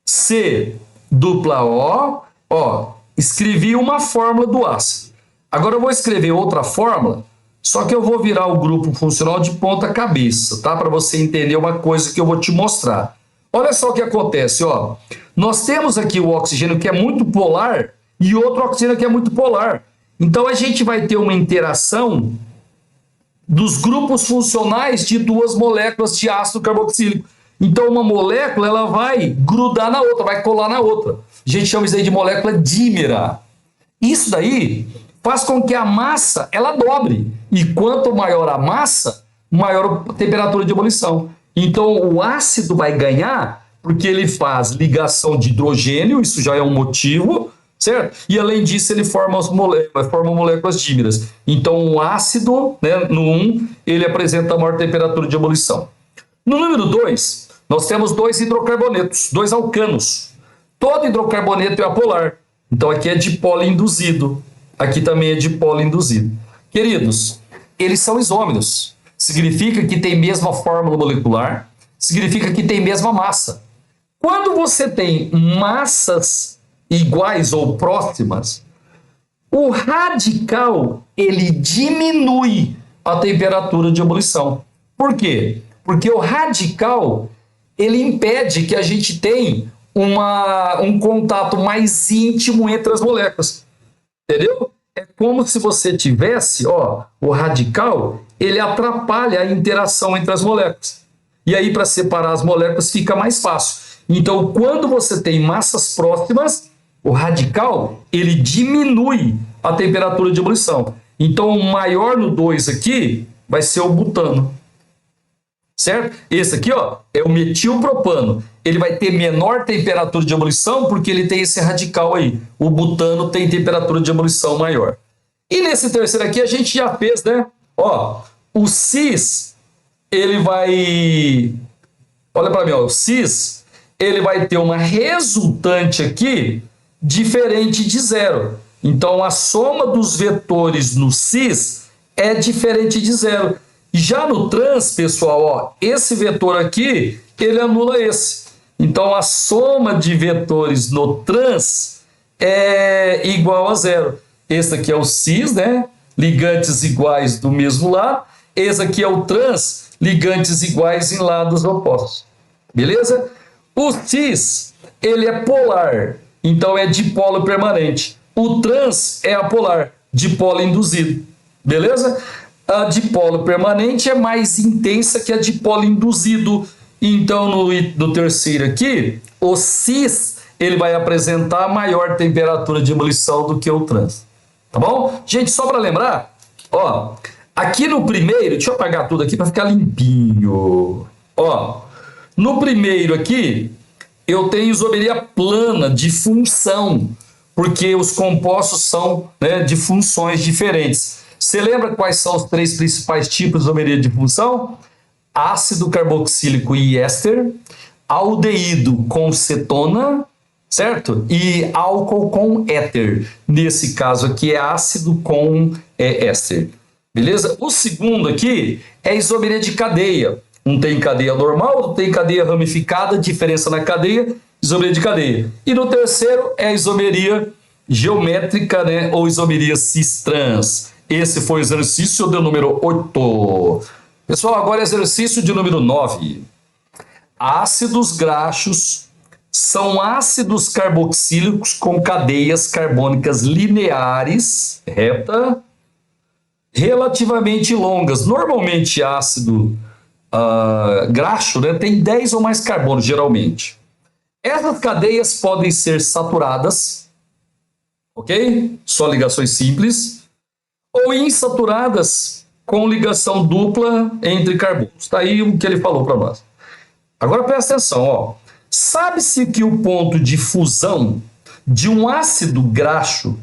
C dupla O. Ó, escrevi uma fórmula do ácido. Agora eu vou escrever outra fórmula, só que eu vou virar o grupo funcional de ponta cabeça, tá? Para você entender uma coisa que eu vou te mostrar. Olha só o que acontece, ó. Nós temos aqui o oxigênio que é muito polar e outro oxigênio que é muito polar. Então a gente vai ter uma interação dos grupos funcionais de duas moléculas de ácido carboxílico. Então uma molécula ela vai grudar na outra, vai colar na outra. A gente chama isso aí de molécula dímera. Isso daí faz com que a massa ela dobre. E quanto maior a massa, maior a temperatura de ebulição. Então o ácido vai ganhar porque ele faz ligação de hidrogênio, isso já é um motivo, certo? E além disso ele forma moléculas dímeras. Então o ácido, né, no 1, ele apresenta a maior temperatura de ebulição. No número 2, nós temos 2 hidrocarbonetos, 2 alcanos. Todo hidrocarboneto é apolar. Então aqui é dipolo induzido. Aqui também é dipolo induzido. Queridos, eles são isômeros. Significa que tem mesma fórmula molecular, significa que tem mesma massa. Quando você tem massas iguais ou próximas, o radical ele diminui a temperatura de ebulição. Por quê? Porque o radical ele impede que a gente tenha um contato mais íntimo entre as moléculas. Entendeu? É como se você tivesse, ó, o radical, ele atrapalha a interação entre as moléculas. E aí, para separar as moléculas, fica mais fácil. Então, quando você tem massas próximas, o radical, ele diminui a temperatura de ebulição. Então, o maior no 2 aqui vai ser o butano. Certo? Esse aqui, ó, é o metilpropano. Ele vai ter menor temperatura de ebulição porque ele tem esse radical aí. O butano tem temperatura de ebulição maior. E nesse terceiro aqui a gente já fez, né? Ó, o cis, ele vai... Olha para mim, ó, o cis, ele vai ter uma resultante aqui diferente de zero. Então, a soma dos vetores no cis é diferente de zero. Já no trans, pessoal, ó, esse vetor aqui, ele anula esse. Então, a soma de vetores no trans é igual a zero. Esse aqui é o cis, né? Ligantes iguais do mesmo lado. Esse aqui é o trans, ligantes iguais em lados opostos. Beleza? O cis, ele é polar, então é dipolo permanente. O trans é apolar, dipolo induzido. Beleza? A dipolo permanente é mais intensa que a dipolo induzido. Então, no terceiro aqui, o cis, ele vai apresentar maior temperatura de ebulição do que o trans. Tá bom? Gente, só para lembrar, ó, aqui no primeiro, deixa eu apagar tudo aqui para ficar limpinho. Ó, no primeiro aqui, eu tenho isomeria plana de função, porque os compostos são, né, de funções diferentes. Você lembra quais são os 3 principais tipos de isomeria de função? Ácido carboxílico e éster, aldeído com cetona, certo? E álcool com éter. Nesse caso aqui é ácido com éster. Beleza? O segundo aqui é isomeria de cadeia. Um tem cadeia normal, outro tem cadeia ramificada, diferença na cadeia, isomeria de cadeia. E no terceiro é a isomeria geométrica, né? Ou isomeria cis-trans. Esse foi o exercício de número 8. Pessoal, agora é exercício de número 9. Ácidos graxos são ácidos carboxílicos com cadeias carbônicas lineares, reta, relativamente longas. Normalmente, ácido graxo, né, tem 10 ou mais carbonos, geralmente. Essas cadeias podem ser saturadas, ok? Só ligações simples. Ou insaturadas com ligação dupla entre carbonos. Está aí o que ele falou para nós. Agora presta atenção, ó. Sabe-se que o ponto de fusão de um ácido graxo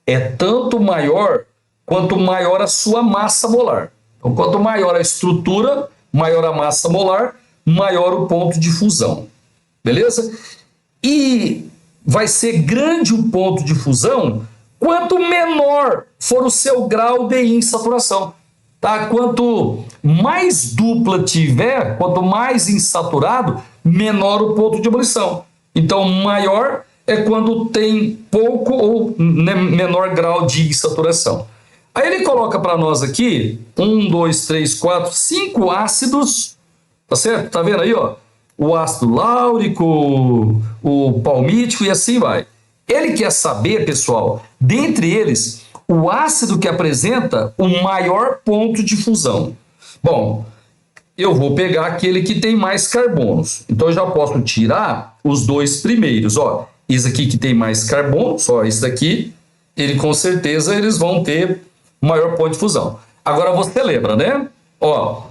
é tanto maior quanto maior a sua massa molar. Então, quanto maior a estrutura, maior a massa molar, maior o ponto de fusão. Beleza? E vai ser grande o ponto de fusão quanto menor for o seu grau de insaturação. Tá? Quanto mais dupla tiver, quanto mais insaturado, menor o ponto de ebulição. Então, maior é quando tem pouco ou menor grau de insaturação. Aí ele coloca para nós aqui 1, 2, 3, 4, 5 ácidos, tá certo? Tá vendo aí, ó? o ácido láurico, o palmítico e assim vai. Ele quer saber, pessoal, dentre eles, o ácido que apresenta o maior ponto de fusão. Bom, eu vou pegar aquele que tem mais carbonos. Então, eu já posso tirar os dois primeiros. Ó, esse aqui que tem mais carbonos, ó, esse daqui, ele com certeza eles vão ter maior ponto de fusão. Agora, você lembra, né? Ó,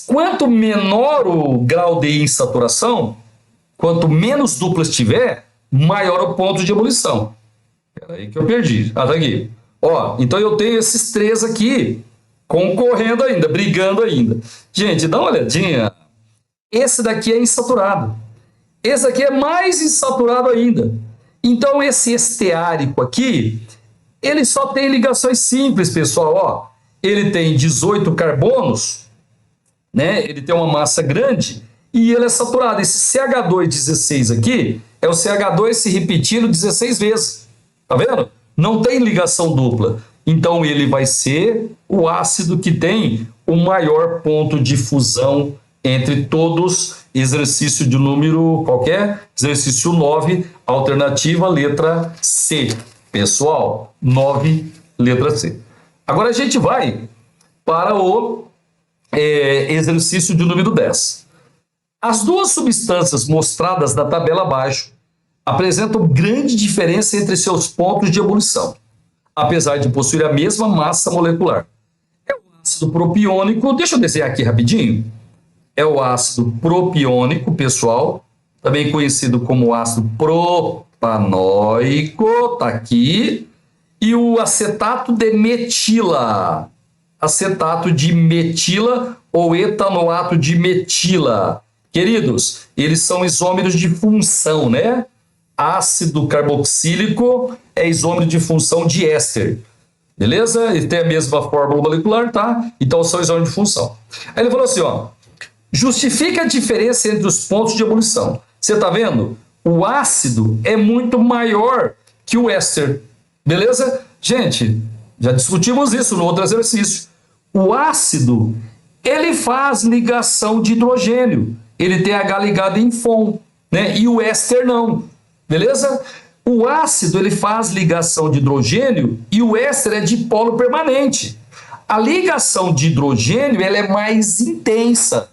quanto menor o grau de insaturação, quanto menos duplas tiver, maior o ponto de ebulição. Espera aí que eu perdi. Ah, tá aqui. Ó, então eu tenho esses três aqui concorrendo ainda, brigando ainda. Gente, dá uma olhadinha. Esse daqui é insaturado. Esse aqui é mais insaturado ainda. Então, esse esteárico aqui, ele só tem ligações simples, pessoal. Ó, ele tem 18 carbonos, né? Ele tem uma massa grande e ele é saturado. Esse CH216 aqui é o CH2 se repetindo 16 vezes. Tá vendo? Não tem ligação dupla. Então, ele vai ser o ácido que tem o maior ponto de fusão entre todos. Exercício de número qualquer, exercício 9, alternativa letra C. Pessoal, 9, letra C. Agora a gente vai para o exercício de número 10. As duas substâncias mostradas na tabela abaixo apresentam grande diferença entre seus pontos de ebulição, apesar de possuir a mesma massa molecular. É o ácido propiônico, deixa eu desenhar aqui rapidinho. É o ácido propiônico, pessoal, também conhecido como ácido propanóico, tá aqui. E o acetato de metila, acetato de metila ou etanoato de metila. Queridos, eles são isômeros de função, né? Ácido carboxílico é isômero de função de éster. Beleza? Ele tem a mesma fórmula molecular, tá? Então são isômeros de função. Aí ele falou assim, ó. Justifica a diferença entre os pontos de ebulição. Você está vendo? O ácido é muito maior que o éster. Beleza? Gente, já discutimos isso no outro exercício. O ácido, ele faz ligação de hidrogênio. Ele tem H ligado em FON, né? E o éster não. Beleza? O ácido, ele faz ligação de hidrogênio e o éster é dipolo permanente. A ligação de hidrogênio, ela é mais intensa.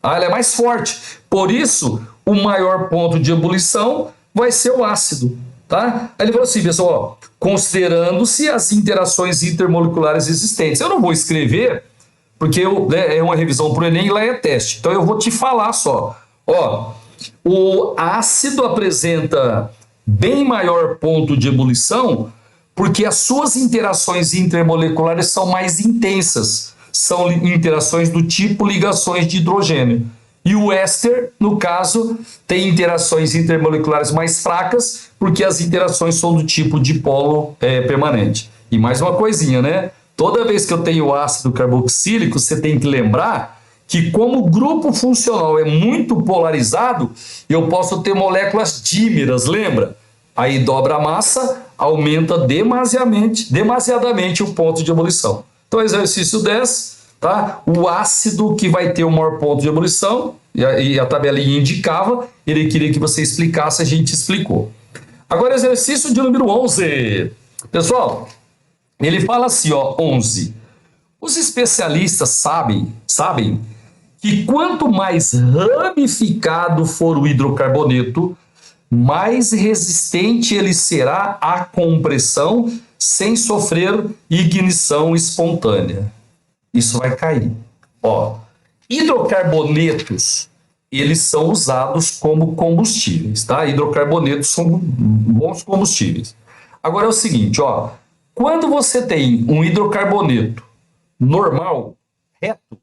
Ela é mais forte. Por isso, o maior ponto de ebulição vai ser o ácido. Tá? Aí ele falou assim, pessoal, considerando-se as interações intermoleculares existentes. Eu não vou escrever, porque é uma revisão para o Enem e lá é teste. Então eu vou te falar só. Ó, o ácido apresenta bem maior ponto de ebulição porque as suas interações intermoleculares são mais intensas. São interações do tipo ligações de hidrogênio. E o éster, no caso, tem interações intermoleculares mais fracas, porque as interações são do tipo dipolo permanente. E mais uma coisinha, né? Toda vez que eu tenho ácido carboxílico, você tem que lembrar que como o grupo funcional é muito polarizado, eu posso ter moléculas dímeras, lembra? Aí dobra a massa, aumenta demasiadamente o ponto de ebulição. Então, exercício 10, tá? O ácido que vai ter o maior ponto de ebulição, e a tabelinha indicava, ele queria que você explicasse, a gente explicou. Agora, exercício de número 11. Pessoal, ele fala assim, ó, 11. Os especialistas sabem que quanto mais ramificado for o hidrocarboneto, mais resistente ele será à compressão sem sofrer ignição espontânea. Isso vai cair. Ó, hidrocarbonetos, eles são usados como combustíveis, tá? Hidrocarbonetos são bons combustíveis. Agora é o seguinte, ó, quando você tem um hidrocarboneto normal, reto,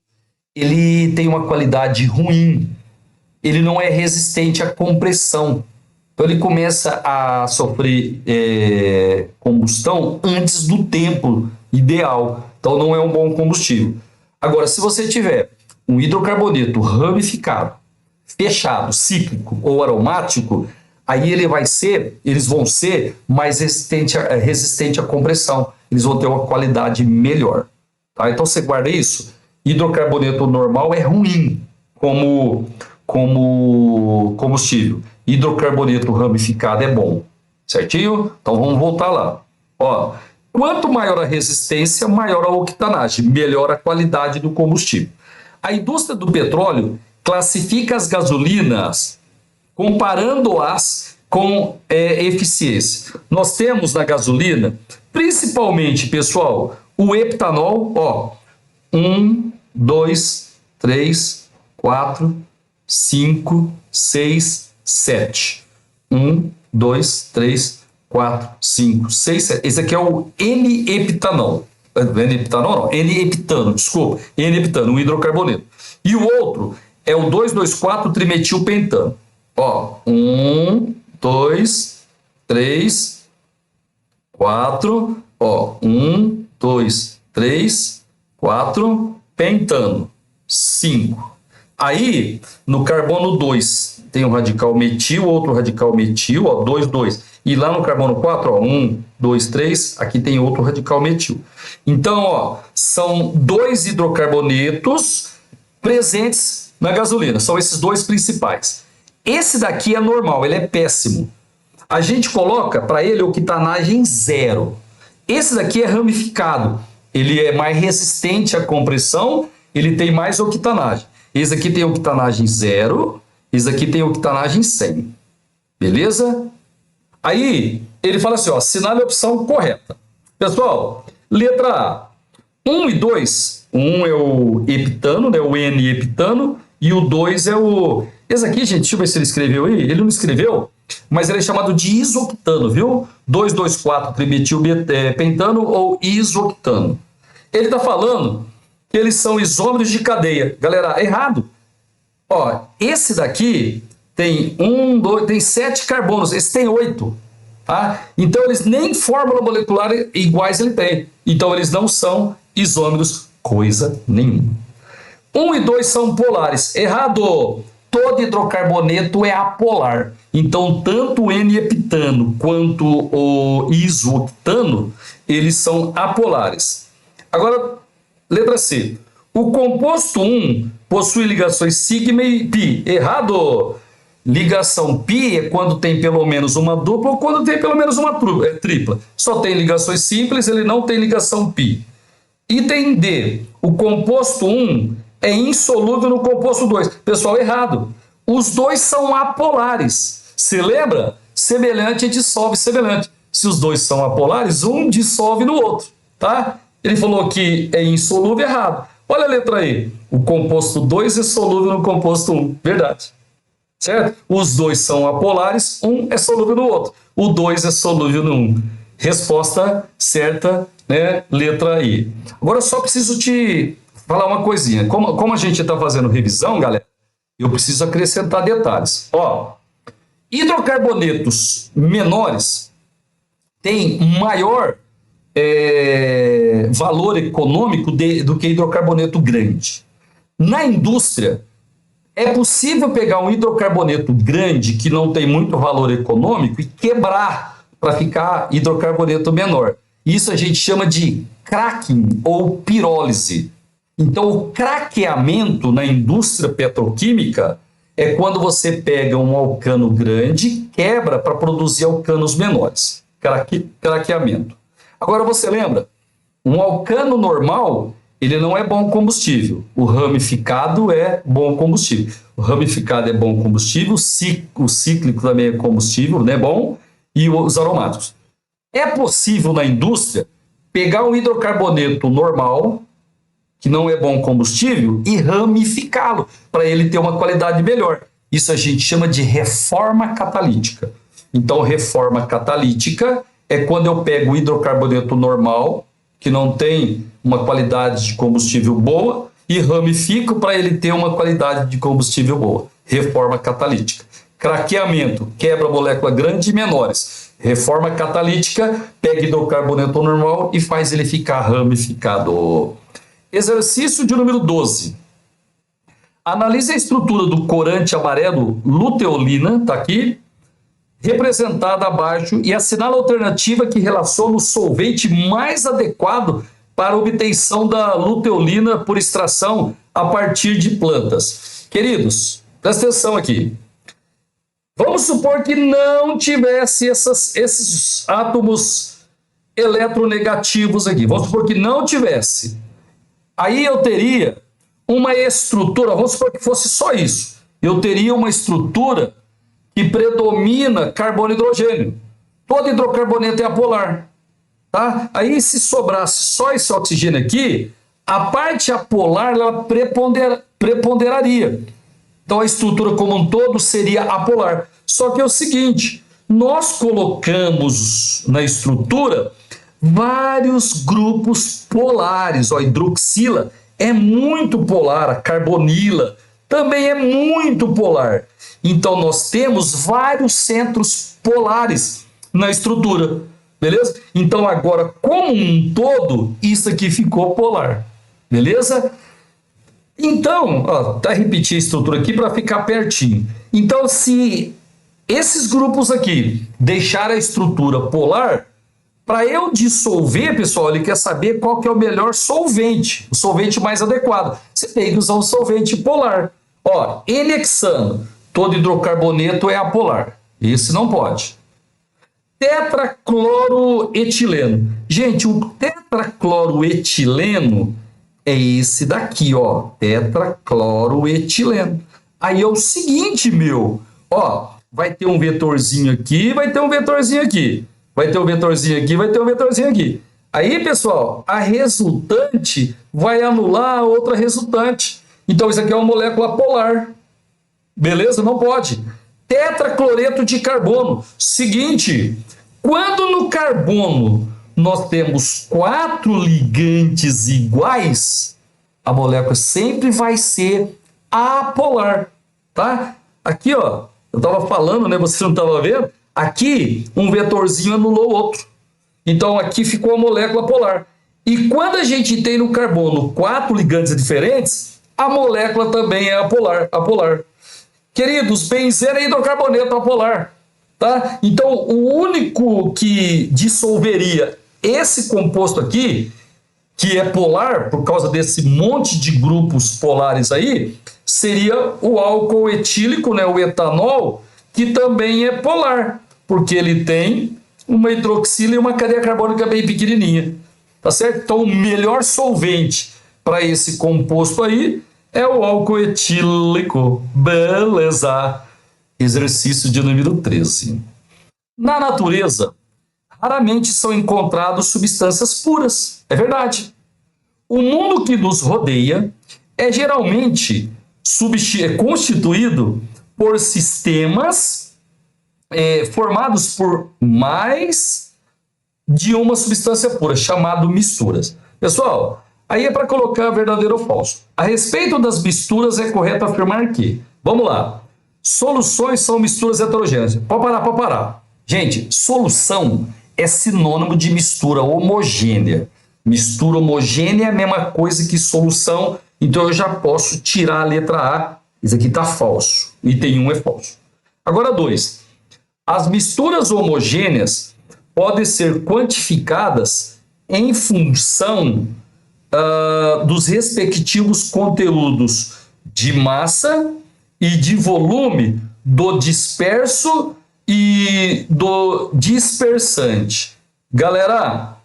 ele tem uma qualidade ruim. Ele não é resistente à compressão. Então ele começa a sofrer combustão antes do tempo ideal. Então não é um bom combustível. Agora, se você tiver um hidrocarboneto ramificado, fechado, cíclico ou aromático, aí eles vão ser mais resistente à compressão. Eles vão ter uma qualidade melhor. Tá? Então você guarda isso. Hidrocarboneto normal é ruim. como combustível. Hidrocarboneto ramificado é bom, certinho? Então vamos voltar lá. Ó, quanto maior a resistência, maior a octanagem, melhor a qualidade do combustível. A indústria do petróleo classifica as gasolinas comparando-as com eficiência. Nós temos na gasolina, principalmente, pessoal, o etanol, ó, 1, 2, 3, 4, 5, 6, 7. 1, 2, 3, 4, 5, 6, 7. Esse aqui é o N-heptanol. N-heptanol não, N-heptano, desculpa. N-heptano, um hidrocarboneto. E o outro é o 2,2,4-trimetilpentano. Ó, 1, 2, 3, 4, ó, 1, 2, 3, 4, pentano, 5. Aí, no carbono 2, tem um radical metil, outro radical metil, ó, 2, 2. E lá no carbono 4, ó, 1, 2, 3, aqui tem outro radical metil. Então, ó, são 2 hidrocarbonetos presentes na gasolina, são esses 2 principais. Esse daqui é normal, ele é péssimo. A gente coloca para ele octanagem 0. Esse daqui é ramificado, ele é mais resistente à compressão, ele tem mais octanagem. Esse aqui tem octanagem 0, esse aqui tem octanagem 100. Beleza? Aí, ele fala assim, ó, assinale a opção correta. Pessoal, letra A. 1 e 2, 1 é o heptano, né, o N-heptano, e o 2 é o... Esse aqui, gente, deixa eu ver se ele escreveu aí. Ele não escreveu, mas ele é chamado de isoctano, viu? 2,2,4-trimetilpentano ou isoctano. Ele está falando que eles são isômeros de cadeia. Galera, errado. Ó, esse daqui tem 7 carbonos, esse tem 8. Tá? Então, eles nem fórmula molecular iguais ele tem. Então, eles não são isômeros coisa nenhuma. 1 e 2 são polares. Errado! Todo hidrocarboneto é apolar. Então, tanto o N-heptano quanto o isoctano, eles são apolares. Agora, letra C. O composto 1 possui ligações sigma e pi. Errado! Ligação pi é quando tem pelo menos uma dupla ou quando tem pelo menos uma tripla. Só tem ligações simples, ele não tem ligação pi. Item D. O composto 1 é insolúvel no composto 2. Pessoal, errado. Os dois são apolares. Você lembra? Semelhante dissolve semelhante. Se os dois são apolares, um dissolve no outro. Tá? Ele falou que é insolúvel, errado. Olha a letra E. O composto 2 é solúvel no composto 1. Verdade. Certo? Os dois são apolares, um é solúvel no outro. O 2 é solúvel no 1. Resposta certa, né? Letra I. Agora eu só preciso te falar uma coisinha. Como a gente está fazendo revisão, galera, eu preciso acrescentar detalhes. Ó, hidrocarbonetos menores têm maior valor econômico do que hidrocarboneto grande. Na indústria, é possível pegar um hidrocarboneto grande que não tem muito valor econômico e quebrar para ficar hidrocarboneto menor. Isso a gente chama de cracking ou pirólise. Então, o craqueamento na indústria petroquímica é quando você pega um alcano grande e quebra para produzir alcanos menores. Craqueamento. Agora, você lembra? Um alcano normal, ele não é bom combustível. O ramificado é bom combustível. O ramificado é bom combustível, o cíclico também é combustível, né? Bom, e os aromáticos. É possível na indústria pegar um hidrocarboneto normal, que não é bom combustível, e ramificá-lo, para ele ter uma qualidade melhor. Isso a gente chama de reforma catalítica. Então, reforma catalítica é quando eu pego o hidrocarboneto normal, que não tem uma qualidade de combustível boa, e ramifico para ele ter uma qualidade de combustível boa. Reforma catalítica. Craqueamento, quebra molécula grande e menores. Reforma catalítica, pega hidrocarboneto normal e faz ele ficar ramificado. Exercício de número 12. Analise a estrutura do corante amarelo luteolina, está aqui, representada abaixo, e assinala a alternativa que relaciona o solvente mais adequado para a obtenção da luteolina por extração a partir de plantas. Queridos, presta atenção aqui. Vamos supor que não tivesse esses átomos eletronegativos aqui. Vamos supor que não tivesse. Aí eu teria uma estrutura, vamos supor que fosse só isso. Eu teria uma estrutura que predomina carbono e hidrogênio. Todo hidrocarboneto é apolar. Tá? Aí se sobrasse só esse oxigênio aqui, a parte apolar ela preponderaria. Então a estrutura como um todo seria apolar. Só que é o seguinte, nós colocamos na estrutura vários grupos polares. Ó, a hidroxila é muito polar, a carbonila também é muito polar. Então nós temos vários centros polares na estrutura, beleza? Então agora, como um todo, isso aqui ficou polar, beleza? Então, ó, tá repetir a estrutura aqui para ficar pertinho. Então, se esses grupos aqui deixarem a estrutura polar, para eu dissolver, pessoal, ele quer saber qual que é o melhor solvente, o solvente mais adequado. Você tem que usar um solvente polar. Ó, N-hexano, todo hidrocarboneto é apolar. Esse não pode. Tetracloroetileno. Gente, o tetracloroetileno é esse daqui, ó, tetracloroetileno. Aí é o seguinte, ó, vai ter um vetorzinho aqui, vai ter um vetorzinho aqui, vai ter um vetorzinho aqui, vai ter um vetorzinho aqui. Aí, pessoal, a resultante vai anular a outra resultante. Então, isso aqui é uma molécula polar. Beleza? Não pode. Tetracloreto de carbono. Seguinte, quando no carbono nós temos 4 ligantes iguais, a molécula sempre vai ser apolar, tá? Aqui, ó, eu estava falando, né? Você não estava vendo? Aqui, um vetorzinho anulou o outro. Então, aqui ficou a molécula polar. E quando a gente tem no carbono 4 ligantes diferentes, a molécula também é apolar. Queridos, benzeno é hidrocarboneto apolar, tá? Então, o único que dissolveria esse composto aqui, que é polar, por causa desse monte de grupos polares aí, seria o álcool etílico, né, o etanol, que também é polar, porque ele tem uma hidroxila e uma cadeia carbônica bem pequenininha, tá certo? Então, o melhor solvente para esse composto aí é o álcool etílico. Beleza! Exercício de número 13. Na natureza, raramente são encontradas substâncias puras. É verdade. O mundo que nos rodeia é geralmente constituído por sistemas formados por mais de uma substância pura, chamado misturas. Pessoal, aí é para colocar verdadeiro ou falso. A respeito das misturas, é correto afirmar que, vamos lá, soluções são misturas heterogêneas. Pode parar. Gente, solução é sinônimo de mistura homogênea. Mistura homogênea é a mesma coisa que solução, então eu já posso tirar a letra A. Isso aqui está falso. Item 1 é falso. Agora 2. As misturas homogêneas podem ser quantificadas em função dos respectivos conteúdos de massa e de volume do disperso e do dispersante. Galera,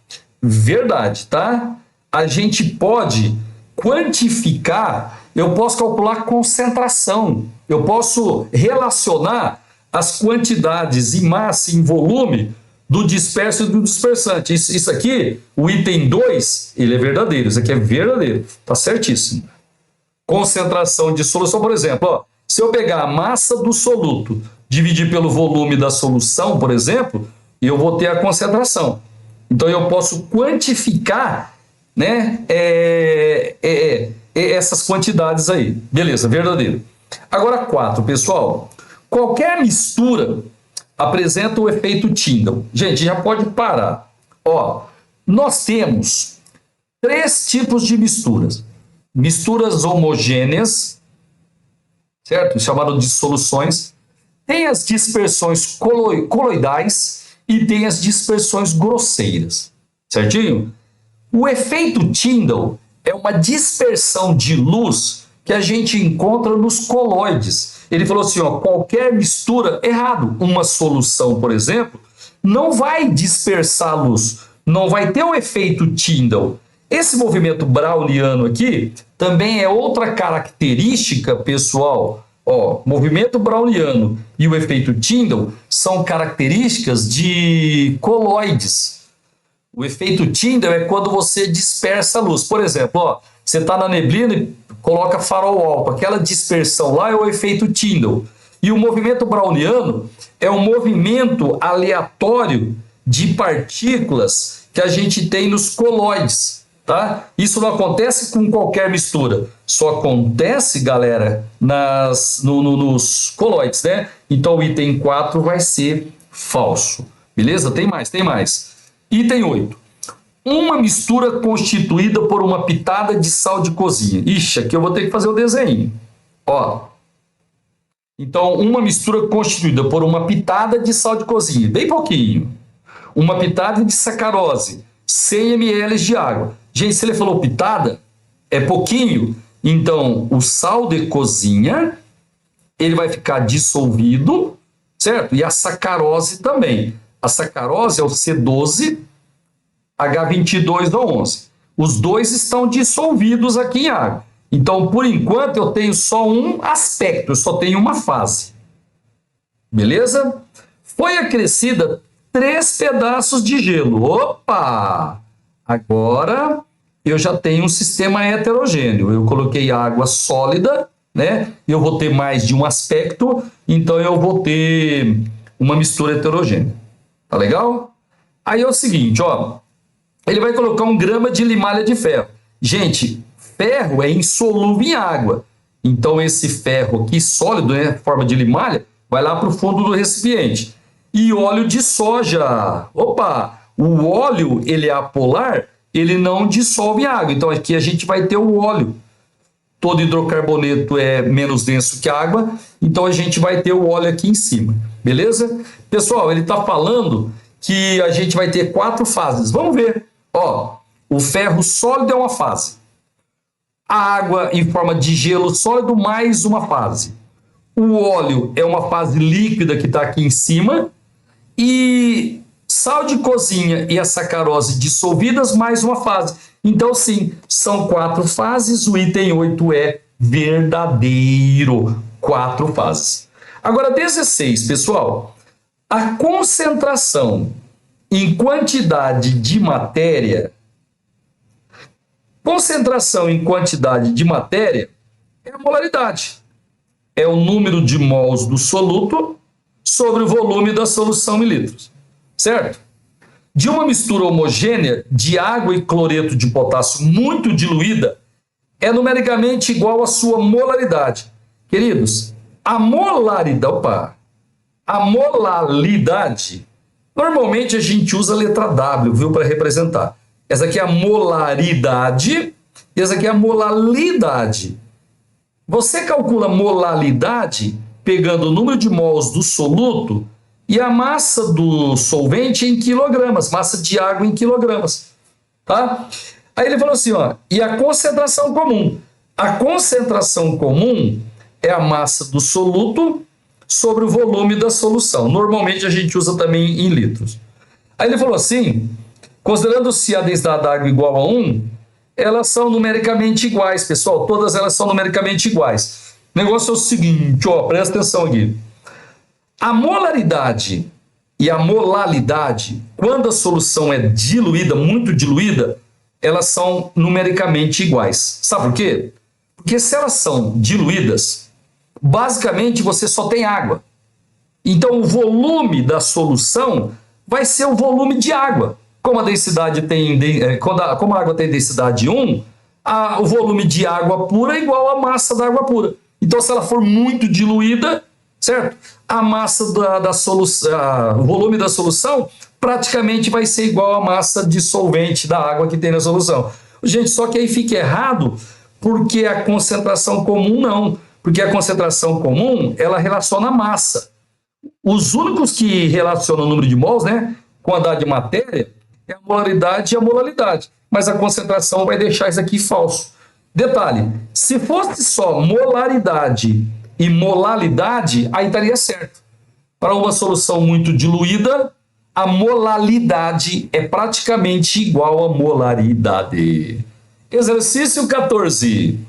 verdade, tá? A gente pode quantificar, eu posso calcular concentração, eu posso relacionar as quantidades em massa e em volume do disperso e do dispersante. Isso aqui, o item 2, ele é verdadeiro, isso aqui é verdadeiro, tá certíssimo. Concentração de solução, por exemplo, ó, se eu pegar a massa do soluto, dividir pelo volume da solução, por exemplo, eu vou ter a concentração. Então, eu posso quantificar, né, essas quantidades aí. Beleza, verdadeiro. Agora, 4, pessoal. Qualquer mistura apresenta o efeito Tyndall. Gente, já pode parar. Ó, nós temos 3 tipos de misturas. Misturas homogêneas, certo? Chamado de soluções. Tem as dispersões coloidais e tem as dispersões grosseiras, certinho? O efeito Tyndall é uma dispersão de luz que a gente encontra nos coloides. Ele falou assim, ó, qualquer mistura, errado. Uma solução, por exemplo, não vai dispersar a luz, não vai ter o efeito Tyndall. Esse movimento browniano aqui também é outra característica, pessoal. Ó, movimento browniano e o efeito Tyndall são características de coloides. O efeito Tyndall é quando você dispersa a luz. Por exemplo, ó, você está na neblina e coloca farol alto. Aquela dispersão lá é o efeito Tyndall. E o movimento browniano é um movimento aleatório de partículas que a gente tem nos coloides. Tá? Isso não acontece com qualquer mistura. Só acontece, galera, nos coloides, né? Então o item 4 vai ser falso. Beleza? Tem mais, tem mais. Item 8. Uma mistura constituída por uma pitada de sal de cozinha. Ixi, aqui eu vou ter que fazer o desenho. Ó. Então, uma mistura constituída por uma pitada de sal de cozinha, bem pouquinho. Uma pitada de sacarose, 100 ml de água. Gente, se ele falou pitada, é pouquinho. Então, o sal de cozinha, ele vai ficar dissolvido, certo? E a sacarose também. A sacarose é o C12, H22O11. Os dois estão dissolvidos aqui em água. Então, por enquanto, eu tenho só um aspecto, eu só tenho uma fase. Beleza? Foi acrescida 3 pedaços de gelo. Opa! Agora eu já tenho um sistema heterogêneo. Eu coloquei água sólida, né? Eu vou ter mais de um aspecto, então eu vou ter uma mistura heterogênea. Tá legal? Aí é o seguinte, ó. Ele vai colocar 1 grama de limalha de ferro. Gente, ferro é insolúvel em água. Então esse ferro aqui sólido, né, forma de limalha, vai lá para o fundo do recipiente. E óleo de soja. Opa! O óleo, ele é apolar, ele não dissolve em água. Então aqui a gente vai ter o óleo. Todo hidrocarboneto é menos denso que a água, então a gente vai ter o óleo aqui em cima. Beleza? Pessoal, ele está falando que a gente vai ter 4 fases. Vamos ver. Ó, o ferro sólido é uma fase. A água em forma de gelo sólido, mais uma fase. O óleo é uma fase líquida que está aqui em cima. E sal de cozinha e a sacarose dissolvidas, mais uma fase. Então, sim, são 4 fases. O item 8 é verdadeiro. 4 fases. Agora, 16, pessoal. A concentração em quantidade de matéria. Concentração em quantidade de matéria é a molaridade. É o número de mols do soluto sobre o volume da solução em litros. Certo? De uma mistura homogênea de água e cloreto de potássio muito diluída, é numericamente igual à sua molaridade. Queridos, a molaridade, normalmente a gente usa a letra W, viu, para representar. Essa aqui é a molaridade, e essa aqui é a molalidade. Você calcula molalidade pegando o número de mols do soluto e a massa do solvente em quilogramas, massa de água em quilogramas. Tá? Aí ele falou assim, ó, e a concentração comum. A concentração comum é a massa do soluto sobre o volume da solução. Normalmente a gente usa também em litros. Aí ele falou assim, considerando-se a densidade da água igual a 1, elas são numericamente iguais, pessoal. Todas elas são numericamente iguais. O negócio é o seguinte, ó, presta atenção aqui. A molaridade e a molalidade, quando a solução é diluída, muito diluída, elas são numericamente iguais. Sabe por quê? Porque se elas são diluídas, basicamente você só tem água. Então o volume da solução vai ser o volume de água. Como a densidade como a água tem densidade 1, o volume de água pura é igual à massa da água pura. Então, se ela for muito diluída, certo? A massa da solução, o volume da solução praticamente vai ser igual à massa dissolvente da água que tem na solução. Gente, só que aí fica errado porque a concentração comum não. Porque a concentração comum, ela relaciona a massa. Os únicos que relacionam o número de mols, né, com a quantidade de matéria, é a molaridade e a molalidade. Mas a concentração vai deixar isso aqui falso. Detalhe, se fosse só molaridade e molalidade, aí estaria certo. Para uma solução muito diluída, a molalidade é praticamente igual a molaridade. Exercício 14.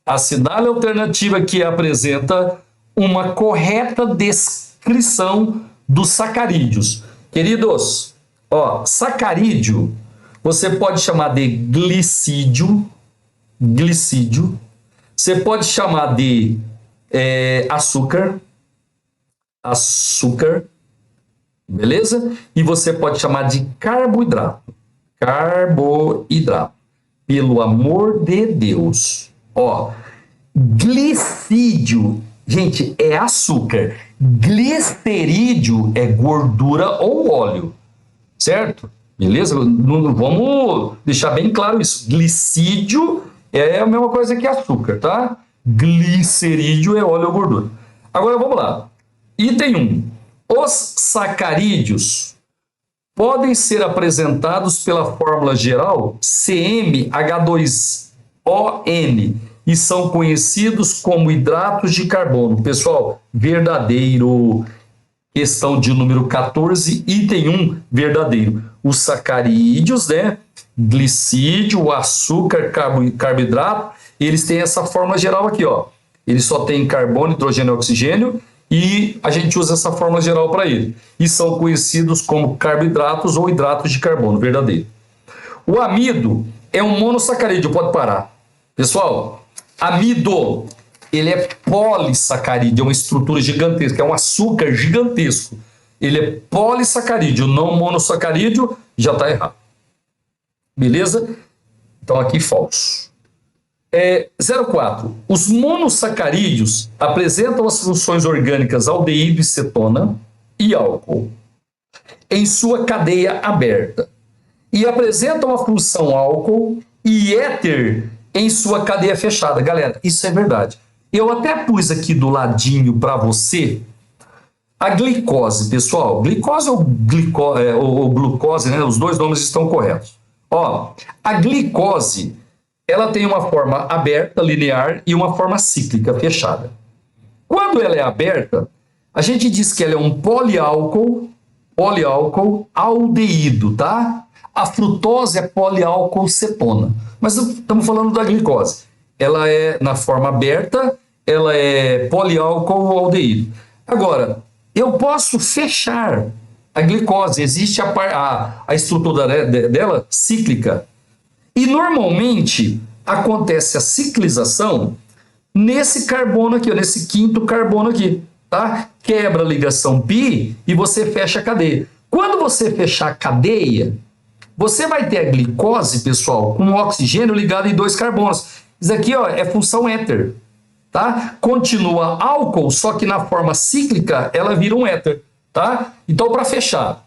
Assinale a alternativa que apresenta uma correta descrição dos sacarídeos. Queridos, ó, sacarídeo você pode chamar de glicídio, você pode chamar de açúcar, beleza? E você pode chamar de carboidrato, pelo amor de Deus. Ó, glicídio, gente, é açúcar. Glicerídeo é gordura ou óleo, certo? Beleza? Vamos deixar bem claro isso. Glicídio é a mesma coisa que açúcar, tá? Glicerídeo é óleo ou gordura. Agora vamos lá. Item 1. Os sacarídeos podem ser apresentados pela fórmula geral CmH2ON e são conhecidos como hidratos de carbono. Pessoal, verdadeiro. Questão de número 14, item 1, verdadeiro. Os sacarídeos, né? Glicídio, açúcar, carboidrato, eles têm essa fórmula geral aqui, ó. Eles só têm carbono, hidrogênio e oxigênio e a gente usa essa fórmula geral para ele. E são conhecidos como carboidratos ou hidratos de carbono, verdadeiro. O amido é um monossacarídeo, pode parar. Pessoal, amido, ele é polissacarídeo, é uma estrutura gigantesca, é um açúcar gigantesco. Ele é polissacarídeo, não monossacarídeo, já está errado. Beleza? Então aqui falso. 04. Os monossacarídeos apresentam as funções orgânicas aldeído e cetona e álcool em sua cadeia aberta e apresentam a função álcool e éter em sua cadeia fechada. Galera, isso é verdade. Eu até pus aqui do ladinho para você a glicose, pessoal. Glicose ou glucose, né? Os dois nomes estão corretos. Ó, a glicose, ela tem uma forma aberta, linear, e uma forma cíclica, fechada. Quando ela é aberta, a gente diz que ela é um poliálcool aldeído, tá? A frutose é poliálcool cetona. Mas estamos falando da glicose. Ela é na forma aberta, ela é poliálcool aldeído. Agora, eu posso fechar a glicose, existe a estrutura dela cíclica. E normalmente acontece a ciclização nesse carbono aqui, nesse quinto carbono aqui, tá? Quebra a ligação pi e você fecha a cadeia. Quando você fechar a cadeia, você vai ter a glicose, pessoal, com oxigênio ligado em dois carbonos. Isso aqui, ó, é função éter, tá? Continua álcool, só que na forma cíclica ela vira um éter, tá? Então, para fechar,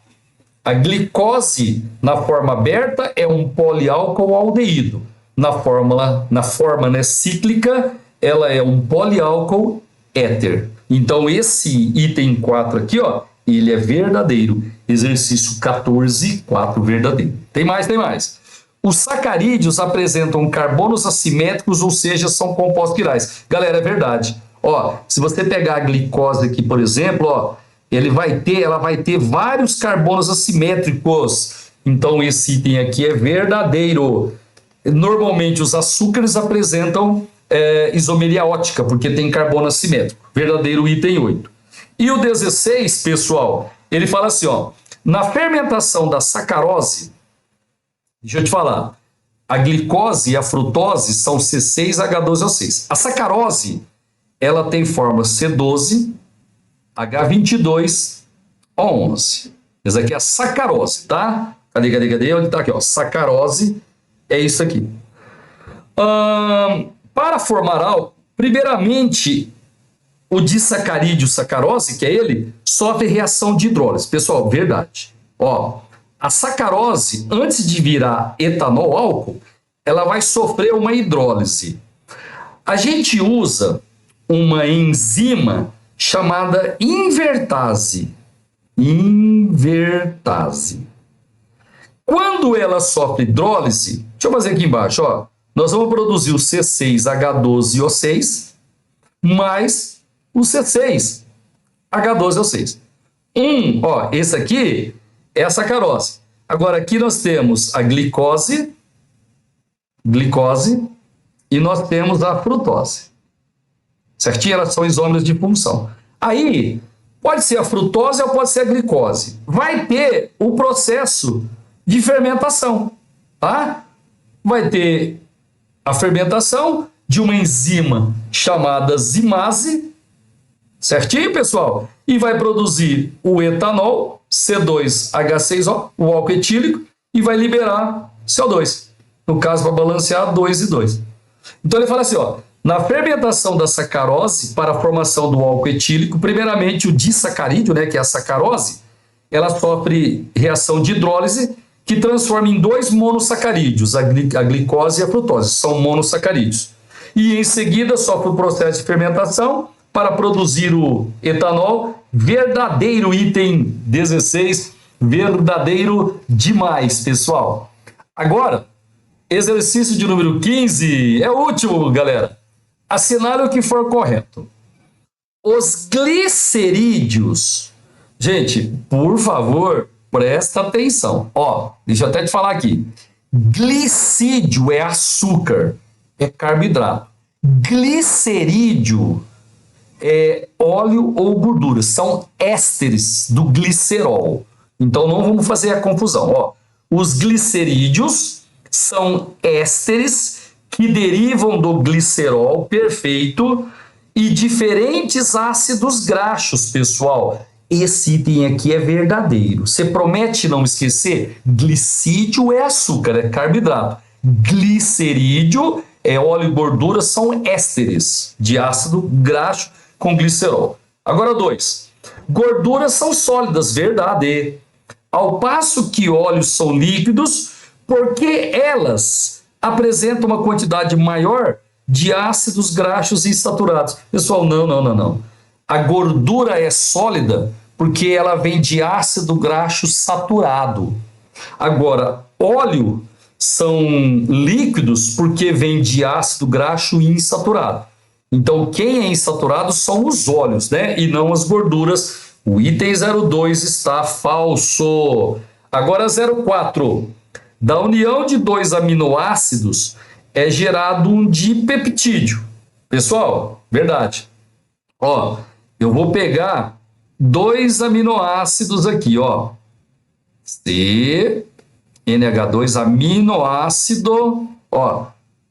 a glicose na forma aberta é um poliálcool aldeído. Na forma, né, cíclica, ela é um poliálcool éter. Então, esse item 4 aqui, ó, ele é verdadeiro. Exercício 14, 4 verdadeiro. Tem mais. Os sacarídeos apresentam carbonos assimétricos, ou seja, são compostos quirais. Galera, é verdade. Ó, se você pegar a glicose aqui, por exemplo, ó, ela vai ter vários carbonos assimétricos. Então, esse item aqui é verdadeiro. Normalmente, os açúcares apresentam isomeria ótica, porque tem carbono assimétrico. Verdadeiro, item 8. E o 16, pessoal, ele fala assim, ó, na fermentação da sacarose, deixa eu te falar, a glicose e a frutose são C6H12O6. A sacarose, ela tem forma C12, H22O11. Essa aqui é a sacarose, tá? Cadê? Onde tá aqui, ó? Sacarose é isso aqui. Para formar álcool, primeiramente, o disacarídeo sacarose, que é ele, sofre reação de hidrólise. Pessoal, verdade. Ó, a sacarose, antes de virar etanol álcool, ela vai sofrer uma hidrólise. A gente usa uma enzima chamada invertase. Quando ela sofre hidrólise, deixa eu fazer aqui embaixo, ó. nós vamos produzir o C6H12O6 mais o C6H12O6. Ó, esse aqui é a sacarose. Agora, aqui nós temos a glicose, e nós temos a frutose. Certinho? Elas são isômeros de função. Aí, pode ser a frutose ou pode ser a glicose. Vai ter o processo de fermentação, tá? Vai ter a fermentação de uma enzima chamada zimase, certinho, pessoal? E vai produzir o etanol, C2H6O, o álcool etílico, e vai liberar CO2. No caso, para balancear 2 e 2. Então, ele fala assim, ó, na fermentação da sacarose para a formação do álcool etílico, primeiramente o disacarídeo, né, que é a sacarose, ela sofre reação de hidrólise que transforma em 2 monossacarídeos, a glicose e a frutose, são monossacarídeos. E em seguida sofre o processo de fermentação para produzir o etanol, verdadeiro item 16, verdadeiro demais, pessoal. Agora, exercício de número 15, é o último, galera. Assinale o que for correto. Os glicerídeos, gente, por favor, presta atenção. Ó, deixa eu até te falar aqui. Glicídio é açúcar, é carboidrato. Glicerídeo é óleo ou gordura, são ésteres do glicerol. Então não vamos fazer a confusão. Ó, os glicerídeos são ésteres que derivam do glicerol perfeito e diferentes ácidos graxos, pessoal. Esse item aqui é verdadeiro. Você promete não esquecer? Glicídio é açúcar, é carboidrato. Glicerídeo é óleo e gordura, são ésteres de ácido graxo com glicerol. Agora 2. Gorduras são sólidas, verdade. Ao passo que óleos são líquidos, porque elas apresentam uma quantidade maior de ácidos graxos insaturados. Pessoal, não. A gordura é sólida porque ela vem de ácido graxo saturado. Agora, óleo são líquidos porque vem de ácido graxo insaturado. Então, quem é insaturado são os óleos, né? E não as gorduras. O item 02 está falso. Agora 04. Da união de 2 aminoácidos é gerado um dipeptídeo. Pessoal, verdade. Ó, eu vou pegar 2 aminoácidos aqui, ó. NH2, aminoácido. Ó,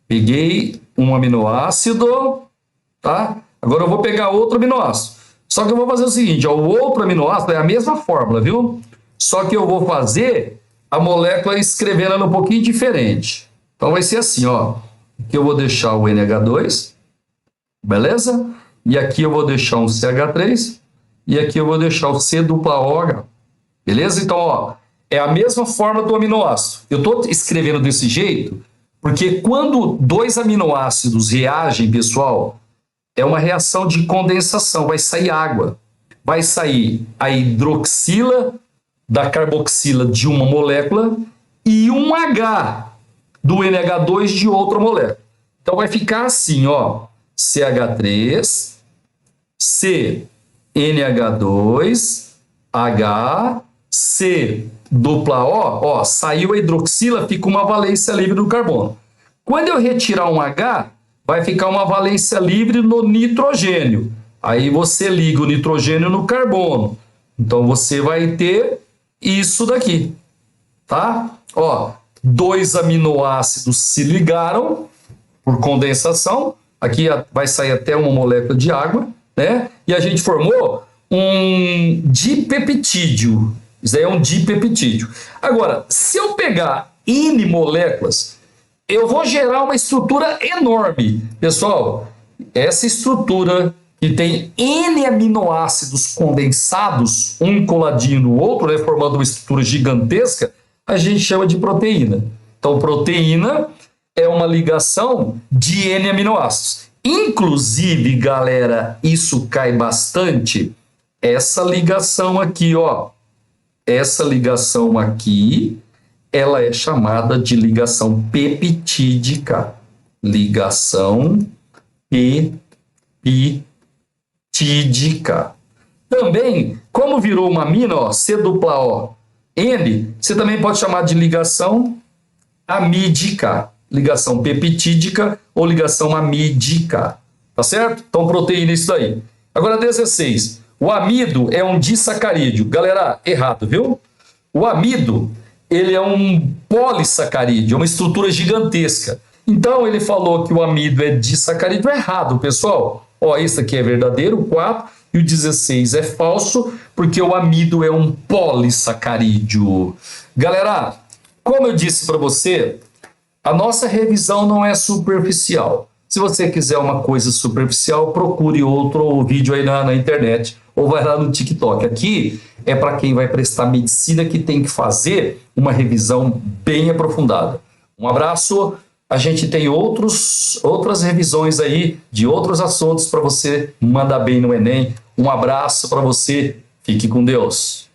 peguei um aminoácido, tá? Agora eu vou pegar outro aminoácido. Só que eu vou fazer o seguinte, ó, o outro aminoácido é a mesma fórmula, viu? Só que eu vou fazer a molécula escrevendo ela um pouquinho diferente. Então vai ser assim, ó. Aqui eu vou deixar o NH2, beleza? E aqui eu vou deixar um CH3 e aqui eu vou deixar o C-OH. Beleza? Então, ó, é a mesma forma do aminoácido. Eu estou escrevendo desse jeito porque quando 2 aminoácidos reagem, pessoal, é uma reação de condensação, vai sair água. Vai sair a hidroxila da carboxila de uma molécula e um H do NH2 de outra molécula. Então vai ficar assim, ó, CH3, C, NH2, H, C, dupla O, ó, saiu a hidroxila, fica uma valência livre do carbono. Quando eu retirar um H, vai ficar uma valência livre no nitrogênio. Aí você liga o nitrogênio no carbono. Então você vai ter isso daqui, tá? Ó, 2 aminoácidos se ligaram por condensação. Aqui vai sair até uma molécula de água, né? E a gente formou um dipeptídeo. Isso aí é um dipeptídeo. Agora, se eu pegar N moléculas, eu vou gerar uma estrutura enorme. Pessoal, essa estrutura que tem N aminoácidos condensados, um coladinho no outro, né, formando uma estrutura gigantesca, a gente chama de proteína. Então, proteína é uma ligação de N aminoácidos. Inclusive, galera, isso cai bastante, essa ligação aqui, ó. Essa ligação aqui, ela é chamada de ligação peptídica. ligação peptídica. Também, como virou uma amina, ó, C dupla O, N, você também pode chamar de ligação amídica, ligação peptídica ou ligação amídica, tá certo? Então, proteína é isso daí. Agora, 16. O amido é um disacarídeo. Galera, errado, viu? O amido, ele é um polissacarídeo, é uma estrutura gigantesca. Então, ele falou que o amido é disacarídeo. Errado, pessoal. Ó, esse aqui é verdadeiro, o 4, e o 16 é falso, porque o amido é um polissacarídeo. Galera, como eu disse para você, a nossa revisão não é superficial. Se você quiser uma coisa superficial, procure outro vídeo aí na internet ou vai lá no TikTok. Aqui é para quem vai prestar medicina que tem que fazer uma revisão bem aprofundada. Um abraço. A gente tem outras revisões aí de outros assuntos para você mandar bem no Enem. Um abraço para você. Fique com Deus.